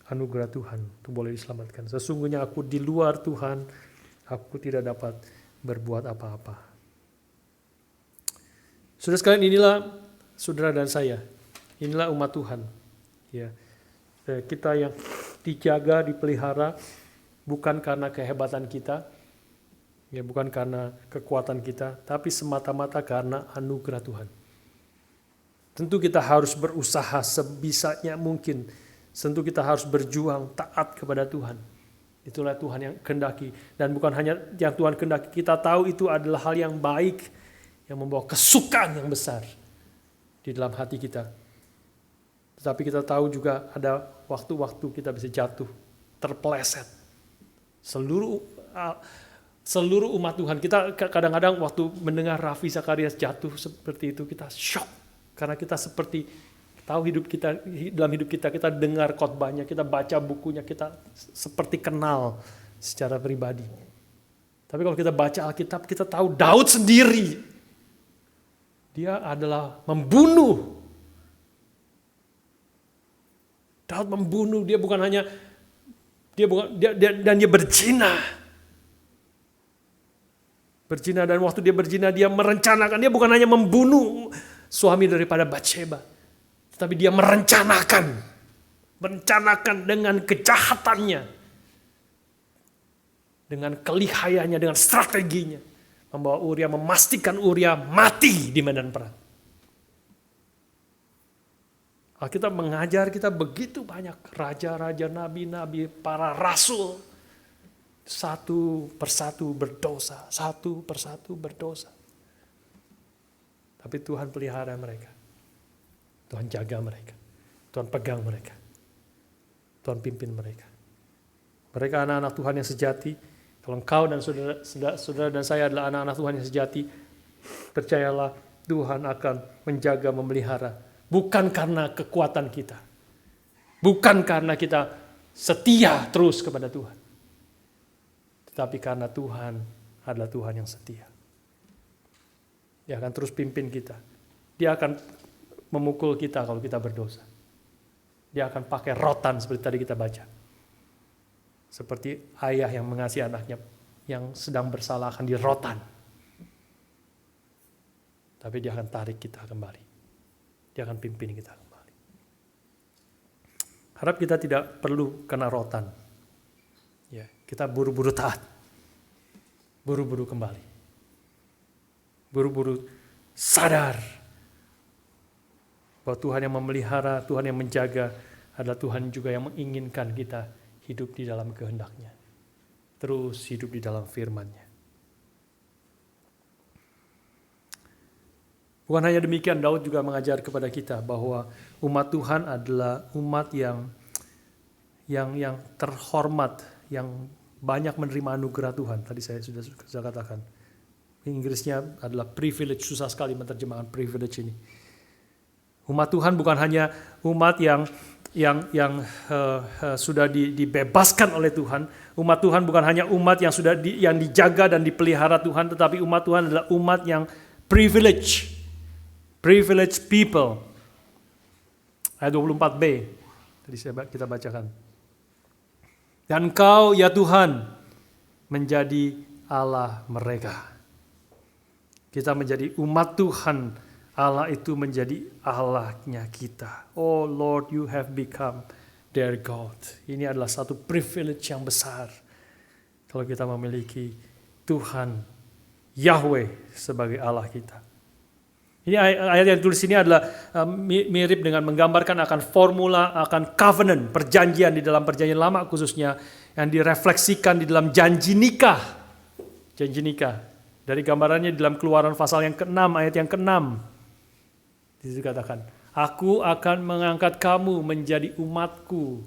anugerah Tuhan untuk boleh diselamatkan. Sesungguhnya aku di luar Tuhan, aku tidak dapat berbuat apa-apa. Saudara sekalian, inilah saudara dan saya, inilah umat Tuhan. Ya, kita yang dijaga, dipelihara bukan karena kehebatan kita, ya bukan karena kekuatan kita, tapi semata-mata karena anugerah Tuhan. Tentu kita harus berusaha sebisanya mungkin. Tentu kita harus berjuang taat kepada Tuhan. Itulah Tuhan yang kehendaki. Dan bukan hanya yang Tuhan kehendaki, kita tahu itu adalah hal yang baik, yang membawa kesukaan yang besar di dalam hati kita. Tetapi kita tahu juga ada waktu-waktu kita bisa jatuh, terpeleset. Seluruh umat Tuhan, kita kadang-kadang waktu mendengar Rafi Zacharias jatuh seperti itu, kita shock. Karena kita seperti tahu dalam hidup kita dengar khotbahnya, kita baca bukunya, kita seperti kenal secara pribadi. Tapi kalau kita baca Alkitab, kita tahu Daud sendiri, dia adalah membunuh. Daud membunuh, dia berzina. Berzina, dan waktu dia berzina, dia merencanakan, dia bukan hanya membunuh suami daripada Batsheba, tapi dia merencanakan dengan kejahatannya, dengan kelihayannya, dengan strateginya, membawa Uria, memastikan Uria mati di medan perang. Alkitab mengajar kita begitu banyak raja-raja, nabi-nabi, para rasul, satu persatu berdosa. Tapi Tuhan pelihara mereka. Tuhan jaga mereka. Tuhan pegang mereka. Tuhan pimpin mereka. Mereka anak-anak Tuhan yang sejati. Kalau engkau dan saudara dan saya adalah anak-anak Tuhan yang sejati, percayalah Tuhan akan menjaga, memelihara. Bukan karena kekuatan kita. Bukan karena kita setia terus kepada Tuhan. Tetapi karena Tuhan adalah Tuhan yang setia. Dia akan terus pimpin kita. Dia akan memukul kita kalau kita berdosa. Dia akan pakai rotan seperti tadi kita baca. Seperti ayah yang mengasihi anaknya yang sedang bersalah akan dirotan. Tapi dia akan tarik kita kembali. Dia akan pimpin kita kembali. Harap kita tidak perlu kena rotan. Ya, kita buru-buru taat. Buru-buru kembali. Buru-buru sadar bahwa Tuhan yang memelihara, Tuhan yang menjaga adalah Tuhan juga yang menginginkan kita hidup di dalam kehendak-Nya. Terus hidup di dalam firman-Nya. Bukan hanya demikian, Daud juga mengajar kepada kita bahwa umat Tuhan adalah umat yang terhormat, yang banyak menerima anugerah Tuhan. Tadi saya sudah katakan. Inggrisnya adalah privilege, susah sekali menerjemahkan privilege ini. Umat Tuhan bukan hanya umat yang sudah dibebaskan oleh Tuhan. Umat Tuhan bukan hanya umat yang sudah yang dijaga dan dipelihara Tuhan, tetapi umat Tuhan adalah umat yang privilege people. Ayat 24b tadi kita bacakan. Dan Engkau ya Tuhan menjadi Allah mereka. Kita menjadi umat Tuhan, Allah itu menjadi Allahnya kita. Oh Lord, you have become their God. Ini adalah satu privilege yang besar. Kalau kita memiliki Tuhan, Yahweh sebagai Allah kita. Ini ayat yang ditulis ini adalah mirip dengan menggambarkan akan formula, akan covenant, perjanjian di dalam perjanjian lama khususnya, yang direfleksikan di dalam janji nikah. Janji nikah. Dari gambarannya di dalam Keluaran pasal yang ke-6, ayat yang ke-6. Di situ katakan, aku akan mengangkat kamu menjadi umatku,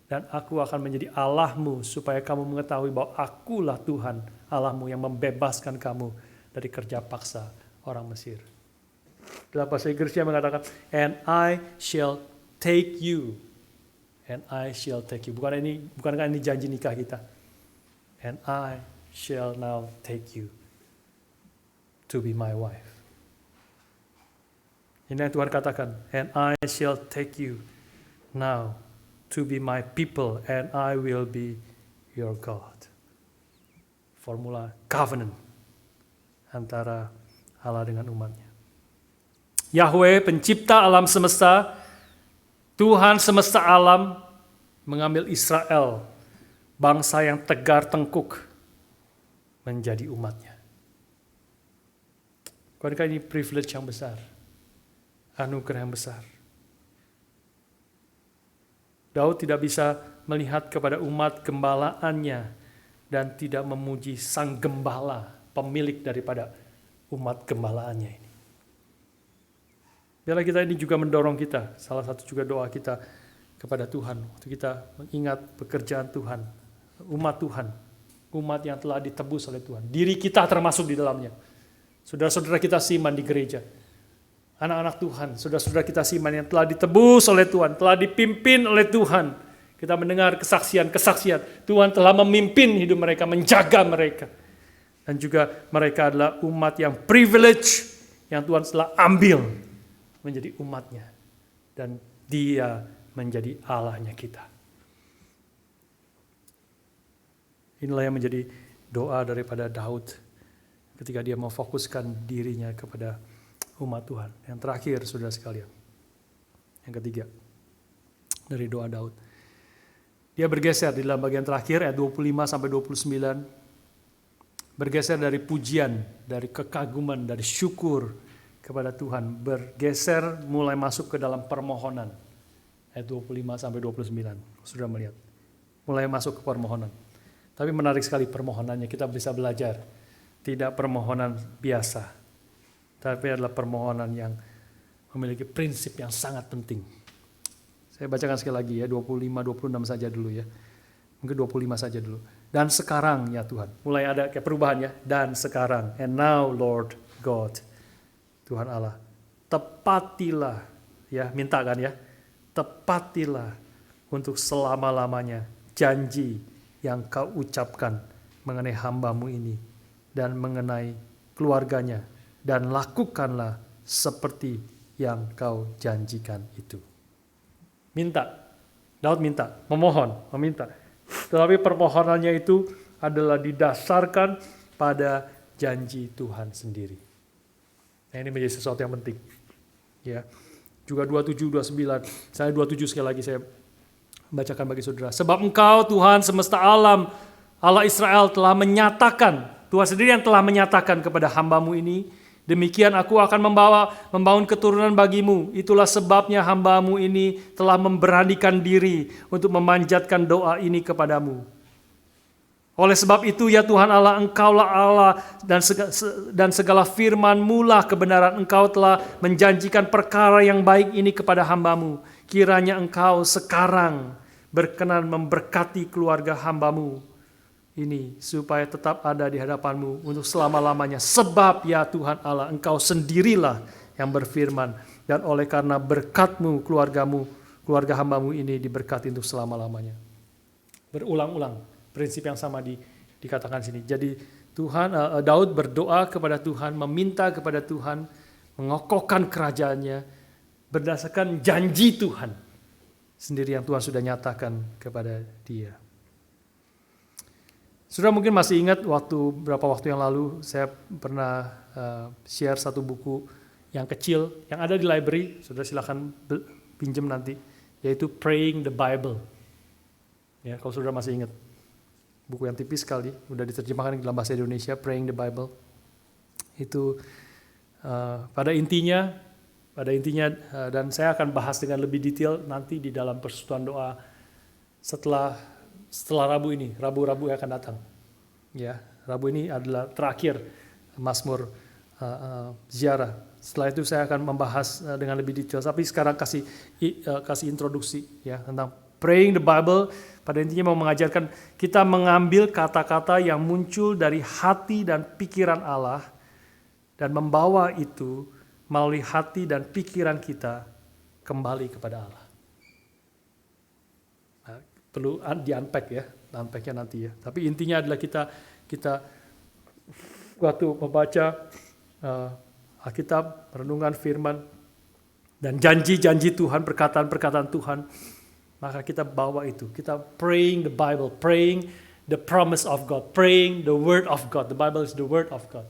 dan aku akan menjadi Allahmu, supaya kamu mengetahui bahwa akulah Tuhan Allahmu yang membebaskan kamu dari kerja paksa orang Mesir. Dalam bahasa Inggrisnya mengatakan, and I shall take you. And I shall take you. Bukankah ini janji nikah kita? And I shall now take you to be my wife. Ini yang Tuhan katakan, and I shall take you now to be my people, and I will be your God. Formula covenant antara Allah dengan umatnya. Yahweh pencipta alam semesta, Tuhan semesta alam, mengambil Israel, bangsa yang tegar tengkuk, menjadi umatnya. Bukankah ini privilege yang besar? Anugerah yang besar. Daud tidak bisa melihat kepada umat gembalaannya dan tidak memuji sang gembala, pemilik daripada umat gembalaannya ini. Biarlah kita ini juga mendorong kita, salah satu juga doa kita kepada Tuhan, waktu kita mengingat pekerjaan Tuhan, umat yang telah ditebus oleh Tuhan. Diri kita termasuk di dalamnya. Saudara-saudara kita seiman di gereja. Anak-anak Tuhan, saudara-saudara kita seiman yang telah ditebus oleh Tuhan, telah dipimpin oleh Tuhan. Kita mendengar kesaksian-kesaksian. Tuhan telah memimpin hidup mereka, menjaga mereka. Dan juga mereka adalah umat yang privilege, yang Tuhan telah ambil menjadi umatnya. Dan Dia menjadi Allahnya kita. Inilah yang menjadi doa daripada Daud ketika dia memfokuskan dirinya kepada umat Tuhan. Yang terakhir, saudara sekalian, yang ketiga dari doa Daud, dia bergeser di dalam bagian terakhir ayat 25 sampai 29, bergeser dari pujian, dari kekaguman, dari syukur kepada Tuhan, bergeser mulai masuk ke dalam permohonan. Ayat 25 sampai 29, sudah melihat. Mulai masuk ke permohonan. Tapi menarik sekali permohonannya, kita bisa belajar. Tidak permohonan biasa, tapi adalah permohonan yang memiliki prinsip yang sangat penting. Saya bacakan sekali lagi ya, 25-26 saja dulu ya. Mungkin 25 saja dulu. Dan sekarang ya Tuhan, mulai ada kayak perubahan ya. Dan sekarang, and now Lord God, Tuhan Allah, tepatilah, ya minta kan ya, tepatilah untuk selama-lamanya janji yang kau ucapkan mengenai hamba-Mu ini dan mengenai keluarganya, dan lakukanlah seperti yang kau janjikan itu. Minta, Daud minta, memohon, meminta. Tetapi permohonannya itu adalah didasarkan pada janji Tuhan sendiri. Nah, ini menjadi sesuatu yang penting. Ya. Juga 27, 29. Saya 27 sekali lagi saya bacakan bagi saudara. Sebab Engkau Tuhan semesta alam, Allah Israel telah menyatakan, Tuhan sendiri yang telah menyatakan kepada hamba-Mu ini, demikian aku akan membangun keturunan bagimu. Itulah sebabnya hamba-Mu ini telah memberanikan diri untuk memanjatkan doa ini kepadamu. Oleh sebab itu ya Tuhan Allah, Engkaulah Allah dan segala firman-Mu lah kebenaran. Engkau telah menjanjikan perkara yang baik ini kepada hamba-Mu. Kiranya Engkau sekarang berkenan memberkati keluarga hamba-Mu ini supaya tetap ada di hadapan-Mu untuk selama-lamanya. Sebab ya Tuhan Allah, Engkau sendirilah yang berfirman, dan oleh karena berkat-Mu keluarga hamba-Mu ini diberkati untuk selama-lamanya. Berulang-ulang prinsip yang sama dikatakan sini. Jadi Daud berdoa kepada Tuhan, meminta kepada Tuhan, mengokohkan kerajaannya berdasarkan janji Tuhan sendiri yang Tuhan sudah nyatakan kepada dia. Sudah mungkin masih ingat beberapa waktu yang lalu saya pernah share satu buku yang kecil yang ada di library, sudah silakan pinjam nanti, yaitu Praying the Bible. Ya, kalau saudara masih ingat. Buku yang tipis sekali, sudah diterjemahkan dalam bahasa Indonesia, Praying the Bible. Itu pada intinya dan saya akan bahas dengan lebih detail nanti di dalam persekutuan doa setelah Rabu ini, Rabu yang akan datang. Ya, Rabu ini adalah terakhir Mazmur ziarah. Setelah itu saya akan membahas dengan lebih detail. Tapi sekarang kasih introduksi ya tentang Praying the Bible. Pada intinya mau mengajarkan kita mengambil kata-kata yang muncul dari hati dan pikiran Allah dan membawa itu melalui hati dan pikiran kita kembali kepada Allah. Nah, perlu di-unpack ya, unpack-nya nanti ya. Tapi intinya adalah kita waktu membaca Alkitab, renungan firman, dan janji-janji Tuhan, perkataan-perkataan Tuhan, maka kita bawa itu. Kita praying the Bible, praying the promise of God, praying the word of God. The Bible is the word of God.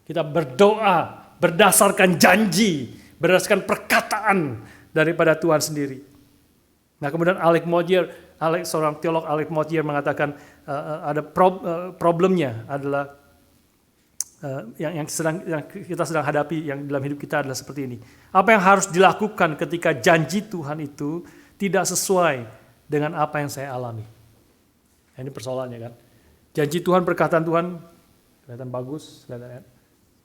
Kita berdoa berdasarkan janji, berdasarkan perkataan daripada Tuhan sendiri. Nah, kemudian seorang teolog Alec Motyer mengatakan ada problemnya adalah yang kita sedang hadapi yang dalam hidup kita adalah seperti ini. Apa yang harus dilakukan ketika janji Tuhan itu tidak sesuai dengan apa yang saya alami? Nah, ini persoalannya kan. Janji Tuhan, perkataan Tuhan kelihatan bagus, kelihatan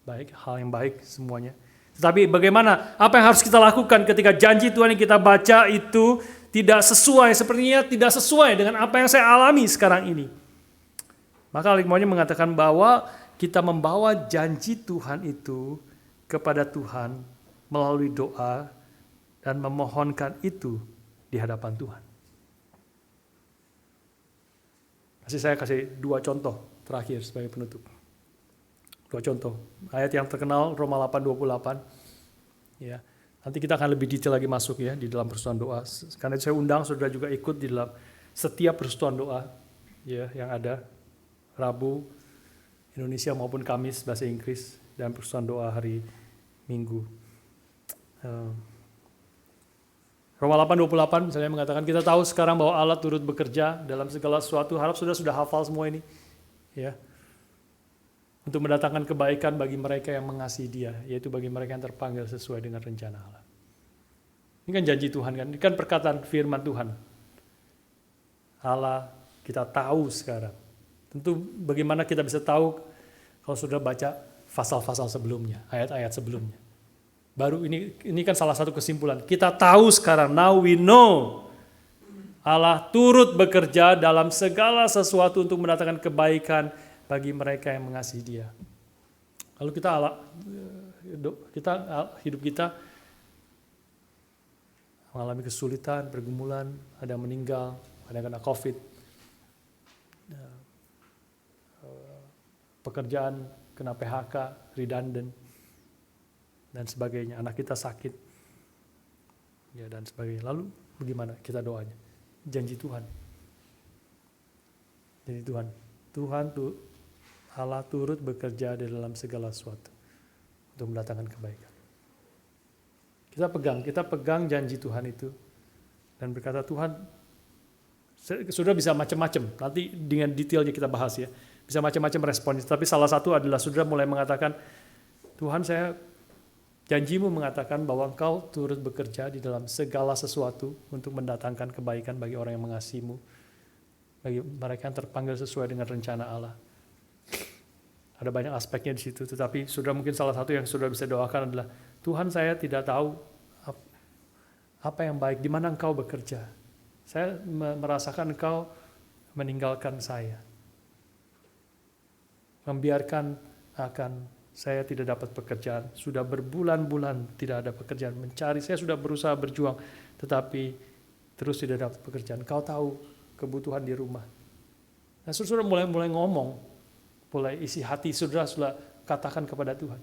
baik, hal yang baik semuanya. Tetapi bagaimana, apa yang harus kita lakukan ketika janji Tuhan yang kita baca itu tidak sesuai, sepertinya tidak sesuai dengan apa yang saya alami sekarang ini. Maka Alec Motyer mengatakan bahwa kita membawa janji Tuhan itu kepada Tuhan melalui doa dan memohonkan itu di hadapan Tuhan. Saya kasih 2 contoh terakhir sebagai penutup. 2 contoh. Ayat yang terkenal Roma 8:28. Ya. Nanti kita akan lebih detail lagi masuk ya di dalam persekutuan doa. Karena saya undang saudara juga ikut di dalam setiap persekutuan doa ya yang ada Rabu Indonesia maupun Kamis bahasa Inggris dan persekutuan doa hari Minggu. Roma 8:28 misalnya mengatakan kita tahu sekarang bahwa Allah turut bekerja dalam segala sesuatu. Harap saudara sudah hafal semua ini. Ya. Untuk mendatangkan kebaikan bagi mereka yang mengasihi Dia, yaitu bagi mereka yang terpanggil sesuai dengan rencana Allah. Ini kan janji Tuhan kan, ini kan perkataan firman Tuhan. Allah kita tahu sekarang. Tentu bagaimana kita bisa tahu kalau sudah baca pasal-pasal sebelumnya, ayat-ayat sebelumnya. Baru ini kan salah satu kesimpulan. Kita tahu sekarang, now we know. Allah turut bekerja dalam segala sesuatu untuk mendatangkan kebaikan bagi mereka yang mengasihi Dia. Lalu hidup kita mengalami kesulitan, pergumulan, ada yang meninggal, ada yang kena COVID, pekerjaan kena PHK, redundant, dan sebagainya. Anak kita sakit, ya dan sebagainya. Lalu bagaimana kita doanya? Janji Tuhan. Janji Tuhan. Allah turut bekerja di dalam segala sesuatu untuk mendatangkan kebaikan. Kita pegang janji Tuhan itu dan berkata Tuhan, sudah bisa macam-macam. Nanti dengan detailnya kita bahas ya. Bisa macam-macam respon. Tapi salah satu adalah sudah mulai mengatakan, Tuhan janjimu mengatakan bahwa Engkau turut bekerja di dalam segala sesuatu untuk mendatangkan kebaikan bagi orang yang mengasihimu, bagi mereka yang terpanggil sesuai dengan rencana Allah. Ada banyak aspeknya di situ, tetapi sudah mungkin salah satu yang sudah bisa doakan adalah, Tuhan saya tidak tahu apa yang baik, di mana Engkau bekerja. Saya merasakan Engkau meninggalkan saya. Membiarkan saya tidak dapat pekerjaan. Sudah berbulan-bulan tidak ada pekerjaan. Mencari, saya sudah berusaha berjuang, tetapi terus tidak dapat pekerjaan. Kau tahu kebutuhan di rumah. Nah, saudara mulai ngomong, mulai isi hati saudara sudah katakan kepada Tuhan.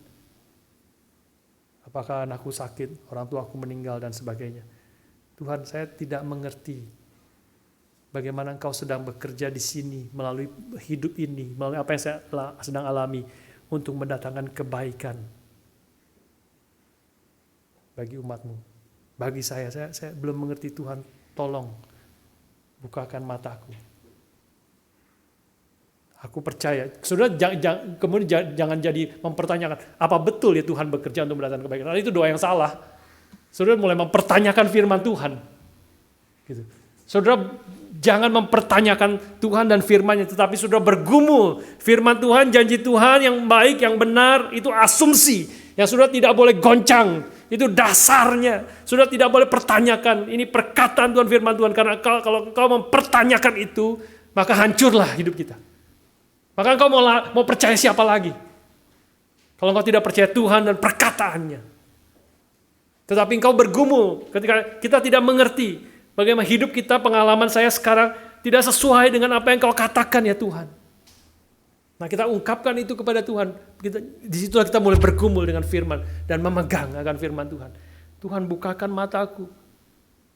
Apakah anakku sakit, orang tuaku meninggal dan sebagainya. Tuhan, saya tidak mengerti bagaimana Engkau sedang bekerja di sini melalui hidup ini, melalui apa yang saya sedang alami untuk mendatangkan kebaikan bagi umat-Mu. Bagi saya belum mengerti Tuhan, tolong bukakan mataku. Aku percaya. Saudara kemudian jangan jadi mempertanyakan apa betul ya Tuhan bekerja untuk mendatangkan kebaikan. Nah, itu doa yang salah. Saudara mulai mempertanyakan firman Tuhan. Gitu. Saudara jangan mempertanyakan Tuhan dan firman-Nya, tetapi saudara bergumul. Firman Tuhan, janji Tuhan yang baik, yang benar, itu asumsi yang saudara tidak boleh goncang. Itu dasarnya. Saudara tidak boleh pertanyakan. Ini perkataan Tuhan, firman Tuhan. Karena kalau engkau mempertanyakan itu, maka hancurlah hidup kita. Maka engkau mau percaya siapa lagi? Kalau engkau tidak percaya Tuhan dan perkataannya. Tetapi engkau bergumul ketika kita tidak mengerti bagaimana hidup kita, pengalaman saya sekarang tidak sesuai dengan apa yang kau katakan ya Tuhan. Nah kita ungkapkan itu kepada Tuhan. Disitulah kita mulai bergumul dengan firman dan memegang akan firman Tuhan. Tuhan bukakan mataku,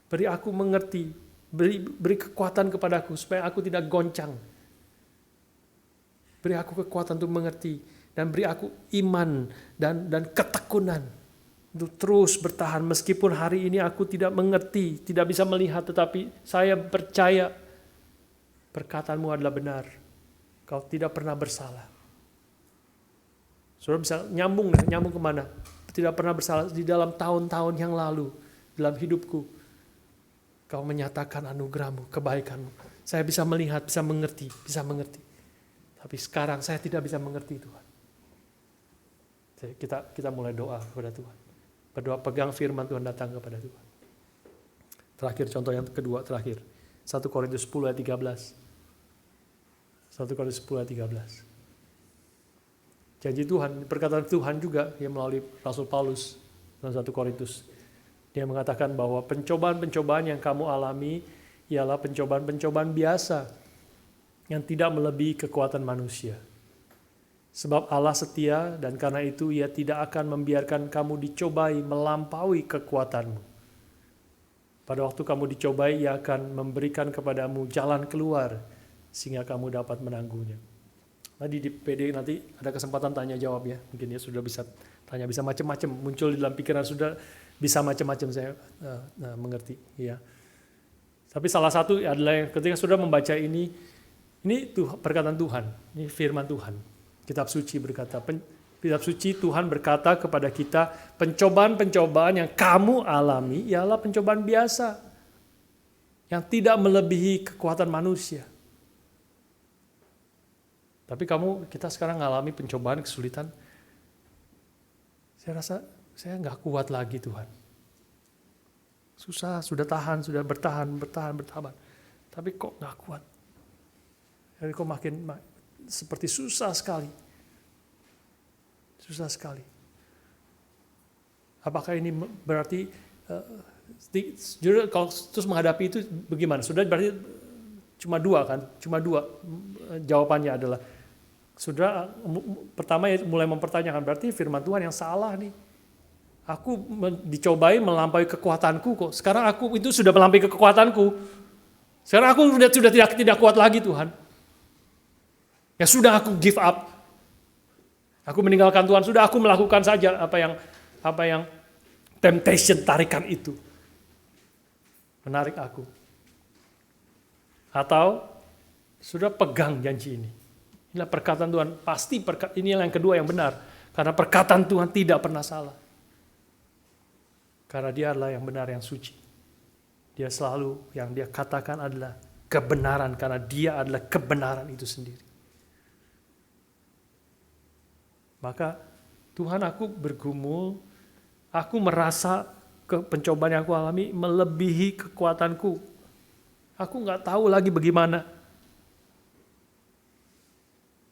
beri aku mengerti, beri kekuatan kepadaku supaya aku tidak goncang. Beri aku kekuatan untuk mengerti dan beri aku iman dan ketekunan untuk terus bertahan meskipun hari ini aku tidak mengerti, tidak bisa melihat, tetapi saya percaya perkataanmu adalah benar. Kau tidak pernah bersalah. Saudara bisa nyambung kemana? Tidak pernah bersalah di dalam tahun-tahun yang lalu dalam hidupku. Kau menyatakan anugerahmu, kebaikanmu. Saya bisa melihat, bisa mengerti. Tapi sekarang saya tidak bisa mengerti Tuhan. Jadi kita mulai doa kepada Tuhan. Berdoa, pegang firman Tuhan, datang kepada Tuhan. Terakhir, contoh yang kedua terakhir. 1 Korintus 10 ayat 13. 1 Korintus 10 ayat 13. Janji Tuhan, perkataan Tuhan juga yang melalui Rasul Paulus dalam 1 Korintus. Dia mengatakan bahwa pencobaan-pencobaan yang kamu alami ialah pencobaan-pencobaan biasa yang tidak melebihi kekuatan manusia. Sebab Allah setia dan karena itu Ia tidak akan membiarkan kamu dicobai melampaui kekuatanmu. Pada waktu kamu dicobai, Ia akan memberikan kepadamu jalan keluar sehingga kamu dapat menanggungnya. Tadi di PD nanti ada kesempatan tanya jawab ya. Mungkin ya sudah bisa tanya, bisa macam-macam muncul di dalam pikiran, sudah bisa macam-macam, saya mengerti ya. Tapi salah satu adalah ketika sudah membaca ini perkataan Tuhan, ini firman Tuhan. Kitab suci berkata, kitab suci Tuhan berkata kepada kita, pencobaan-pencobaan yang kamu alami ialah pencobaan biasa yang tidak melebihi kekuatan manusia. Tapi kita sekarang mengalami pencobaan, kesulitan. Saya rasa saya nggak kuat lagi Tuhan. Susah, sudah bertahan. Tapi kok nggak kuat. Jadi kok makin seperti susah sekali. Apakah ini berarti kalau terus menghadapi itu bagaimana? Sudah berarti cuma dua jawabannya adalah sudah pertama ya mulai mempertanyakan, berarti firman Tuhan yang salah nih. Aku dicobai melampaui kekuatanku kok. Sekarang aku itu sudah melampaui kekuatanku. Sekarang aku sudah tidak kuat lagi Tuhan. Ya sudah, aku give up. Aku meninggalkan Tuhan, sudah aku melakukan saja apa yang temptation, tarikan itu menarik aku. Atau sudah pegang janji ini. Inilah perkataan Tuhan, pasti inilah yang kedua yang benar. Karena perkataan Tuhan tidak pernah salah. Karena Dia adalah yang benar, yang suci. Dia selalu yang Dia katakan adalah kebenaran, karena Dia adalah kebenaran itu sendiri. Maka Tuhan, aku bergumul, aku merasa pencobaan yang aku alami melebihi kekuatanku. Aku nggak tahu lagi bagaimana.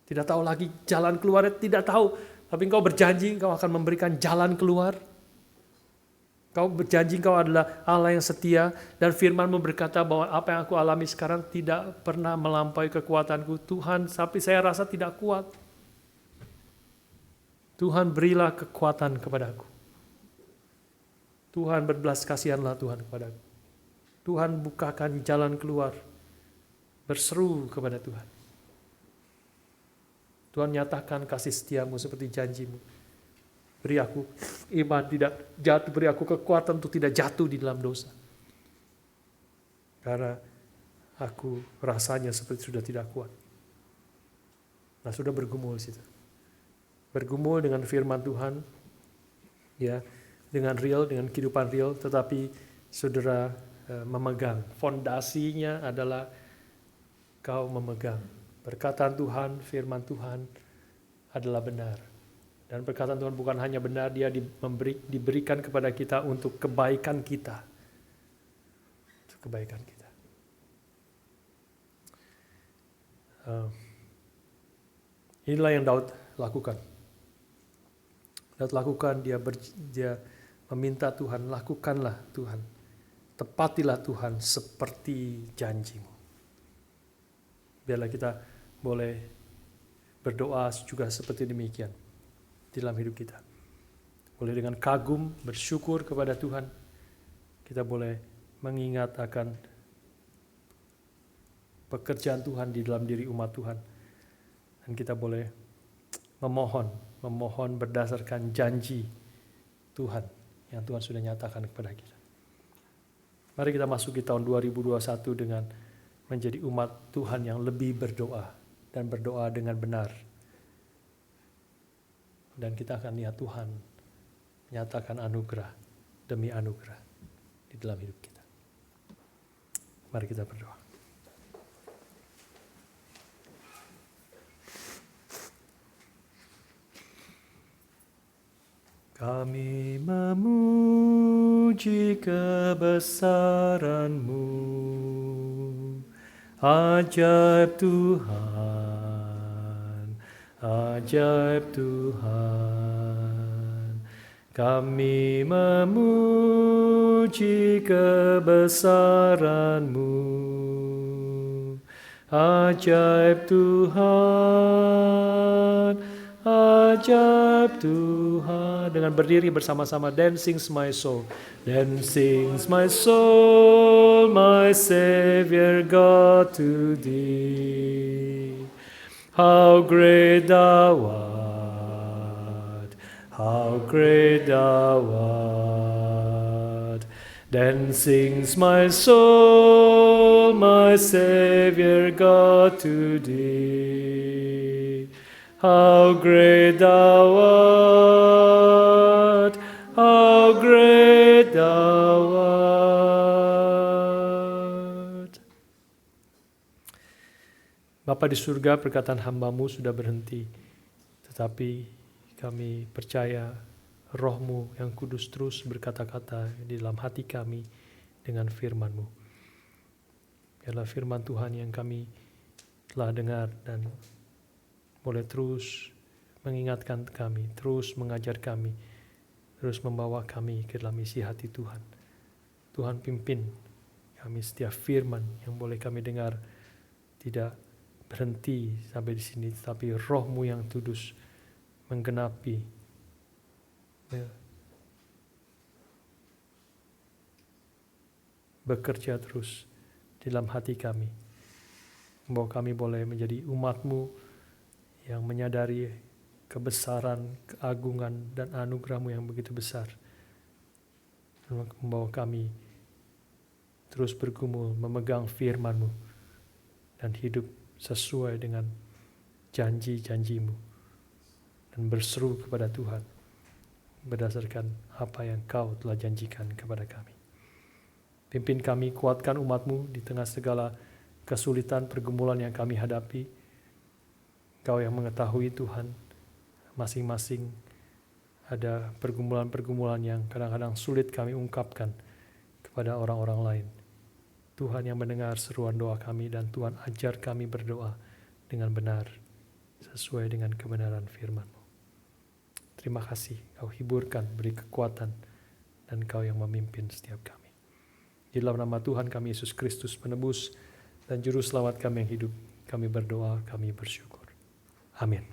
Tidak tahu lagi jalan keluarnya, tidak tahu. Tapi Engkau berjanji Engkau akan memberikan jalan keluar. Engkau berjanji Engkau adalah Allah yang setia, dan firman-Mu berkata bahwa apa yang aku alami sekarang tidak pernah melampaui kekuatanku. Tuhan, tapi saya rasa tidak kuat. Tuhan, berilah kekuatan kepadaku. Tuhan, berbelas kasihanlah Tuhan kepadaku. Tuhan, bukakan jalan keluar. Berseru kepada Tuhan. Tuhan, nyatakan kasih setiamu seperti janjimu. Beri aku iman tidak jatuh, beri aku kekuatan untuk tidak jatuh di dalam dosa. Karena aku rasanya seperti sudah tidak kuat. Nah, sudah bergumul di situ. Bergumul dengan firman Tuhan, ya, dengan real, dengan kehidupan real, tetapi saudara memegang. Fondasinya adalah kau memegang. Perkataan Tuhan, firman Tuhan adalah benar. Dan perkataan Tuhan bukan hanya benar, dia diberikan kepada kita untuk kebaikan kita. Untuk kebaikan kita. Inilah yang Daud lakukan. Daud lakukan, dia meminta Tuhan, lakukanlah Tuhan, tepatilah Tuhan seperti janji-Mu. Biarlah kita boleh berdoa juga seperti demikian di dalam hidup kita. Boleh dengan kagum, bersyukur kepada Tuhan, kita boleh mengingat akan pekerjaan Tuhan di dalam diri umat Tuhan. Dan kita boleh memohon berdasarkan janji Tuhan yang Tuhan sudah nyatakan kepada kita. Mari kita masuk di tahun 2021 dengan menjadi umat Tuhan yang lebih berdoa dan berdoa dengan benar. Dan kita akan lihat Tuhan menyatakan anugerah demi anugerah di dalam hidup kita. Mari kita berdoa. Kami memuji kebesaran-Mu, ajaib Tuhan, ajaib Tuhan. Kami memuji kebesaran-Mu, ajaib Tuhan, ajaib Tuhan. Dengan berdiri bersama-sama, then sings my soul, then sings my soul, my Savior God to Thee. How great Thou art, how great Thou art. Then sings my soul, my Savior God to Thee. How great Thou art, how great Thou art. Bapa di surga, perkataan hamba-Mu sudah berhenti, tetapi kami percaya Roh-Mu yang kudus terus berkata-kata di dalam hati kami dengan firman-Mu. Biarlah firman Tuhan yang kami telah dengar dan boleh terus mengingatkan kami, terus mengajar kami, terus membawa kami ke dalam isi hati Tuhan. Tuhan pimpin kami setiap firman yang boleh kami dengar, tidak berhenti sampai di sini, tapi Roh-Mu yang kudus menggenapi, bekerja terus di dalam hati kami, membawa kami boleh menjadi umat-Mu yang menyadari kebesaran, keagungan, dan anugerah-Mu yang begitu besar. Dan membawa kami terus bergumul, memegang firman-Mu, dan hidup sesuai dengan janji-janji-Mu. Dan berseru kepada Tuhan, berdasarkan apa yang Kau telah janjikan kepada kami. Pimpin kami, kuatkan umat-Mu di tengah segala kesulitan pergumulan yang kami hadapi. Kau yang mengetahui Tuhan, masing-masing ada pergumulan-pergumulan yang kadang-kadang sulit kami ungkapkan kepada orang-orang lain. Tuhan yang mendengar seruan doa kami, dan Tuhan ajar kami berdoa dengan benar, sesuai dengan kebenaran firman-Mu. Terima kasih, Kau hiburkan, beri kekuatan, dan Kau yang memimpin setiap kami. Di dalam nama Tuhan kami Yesus Kristus, penebus dan juru selamat kami yang hidup, kami berdoa, kami bersyukur. Amin.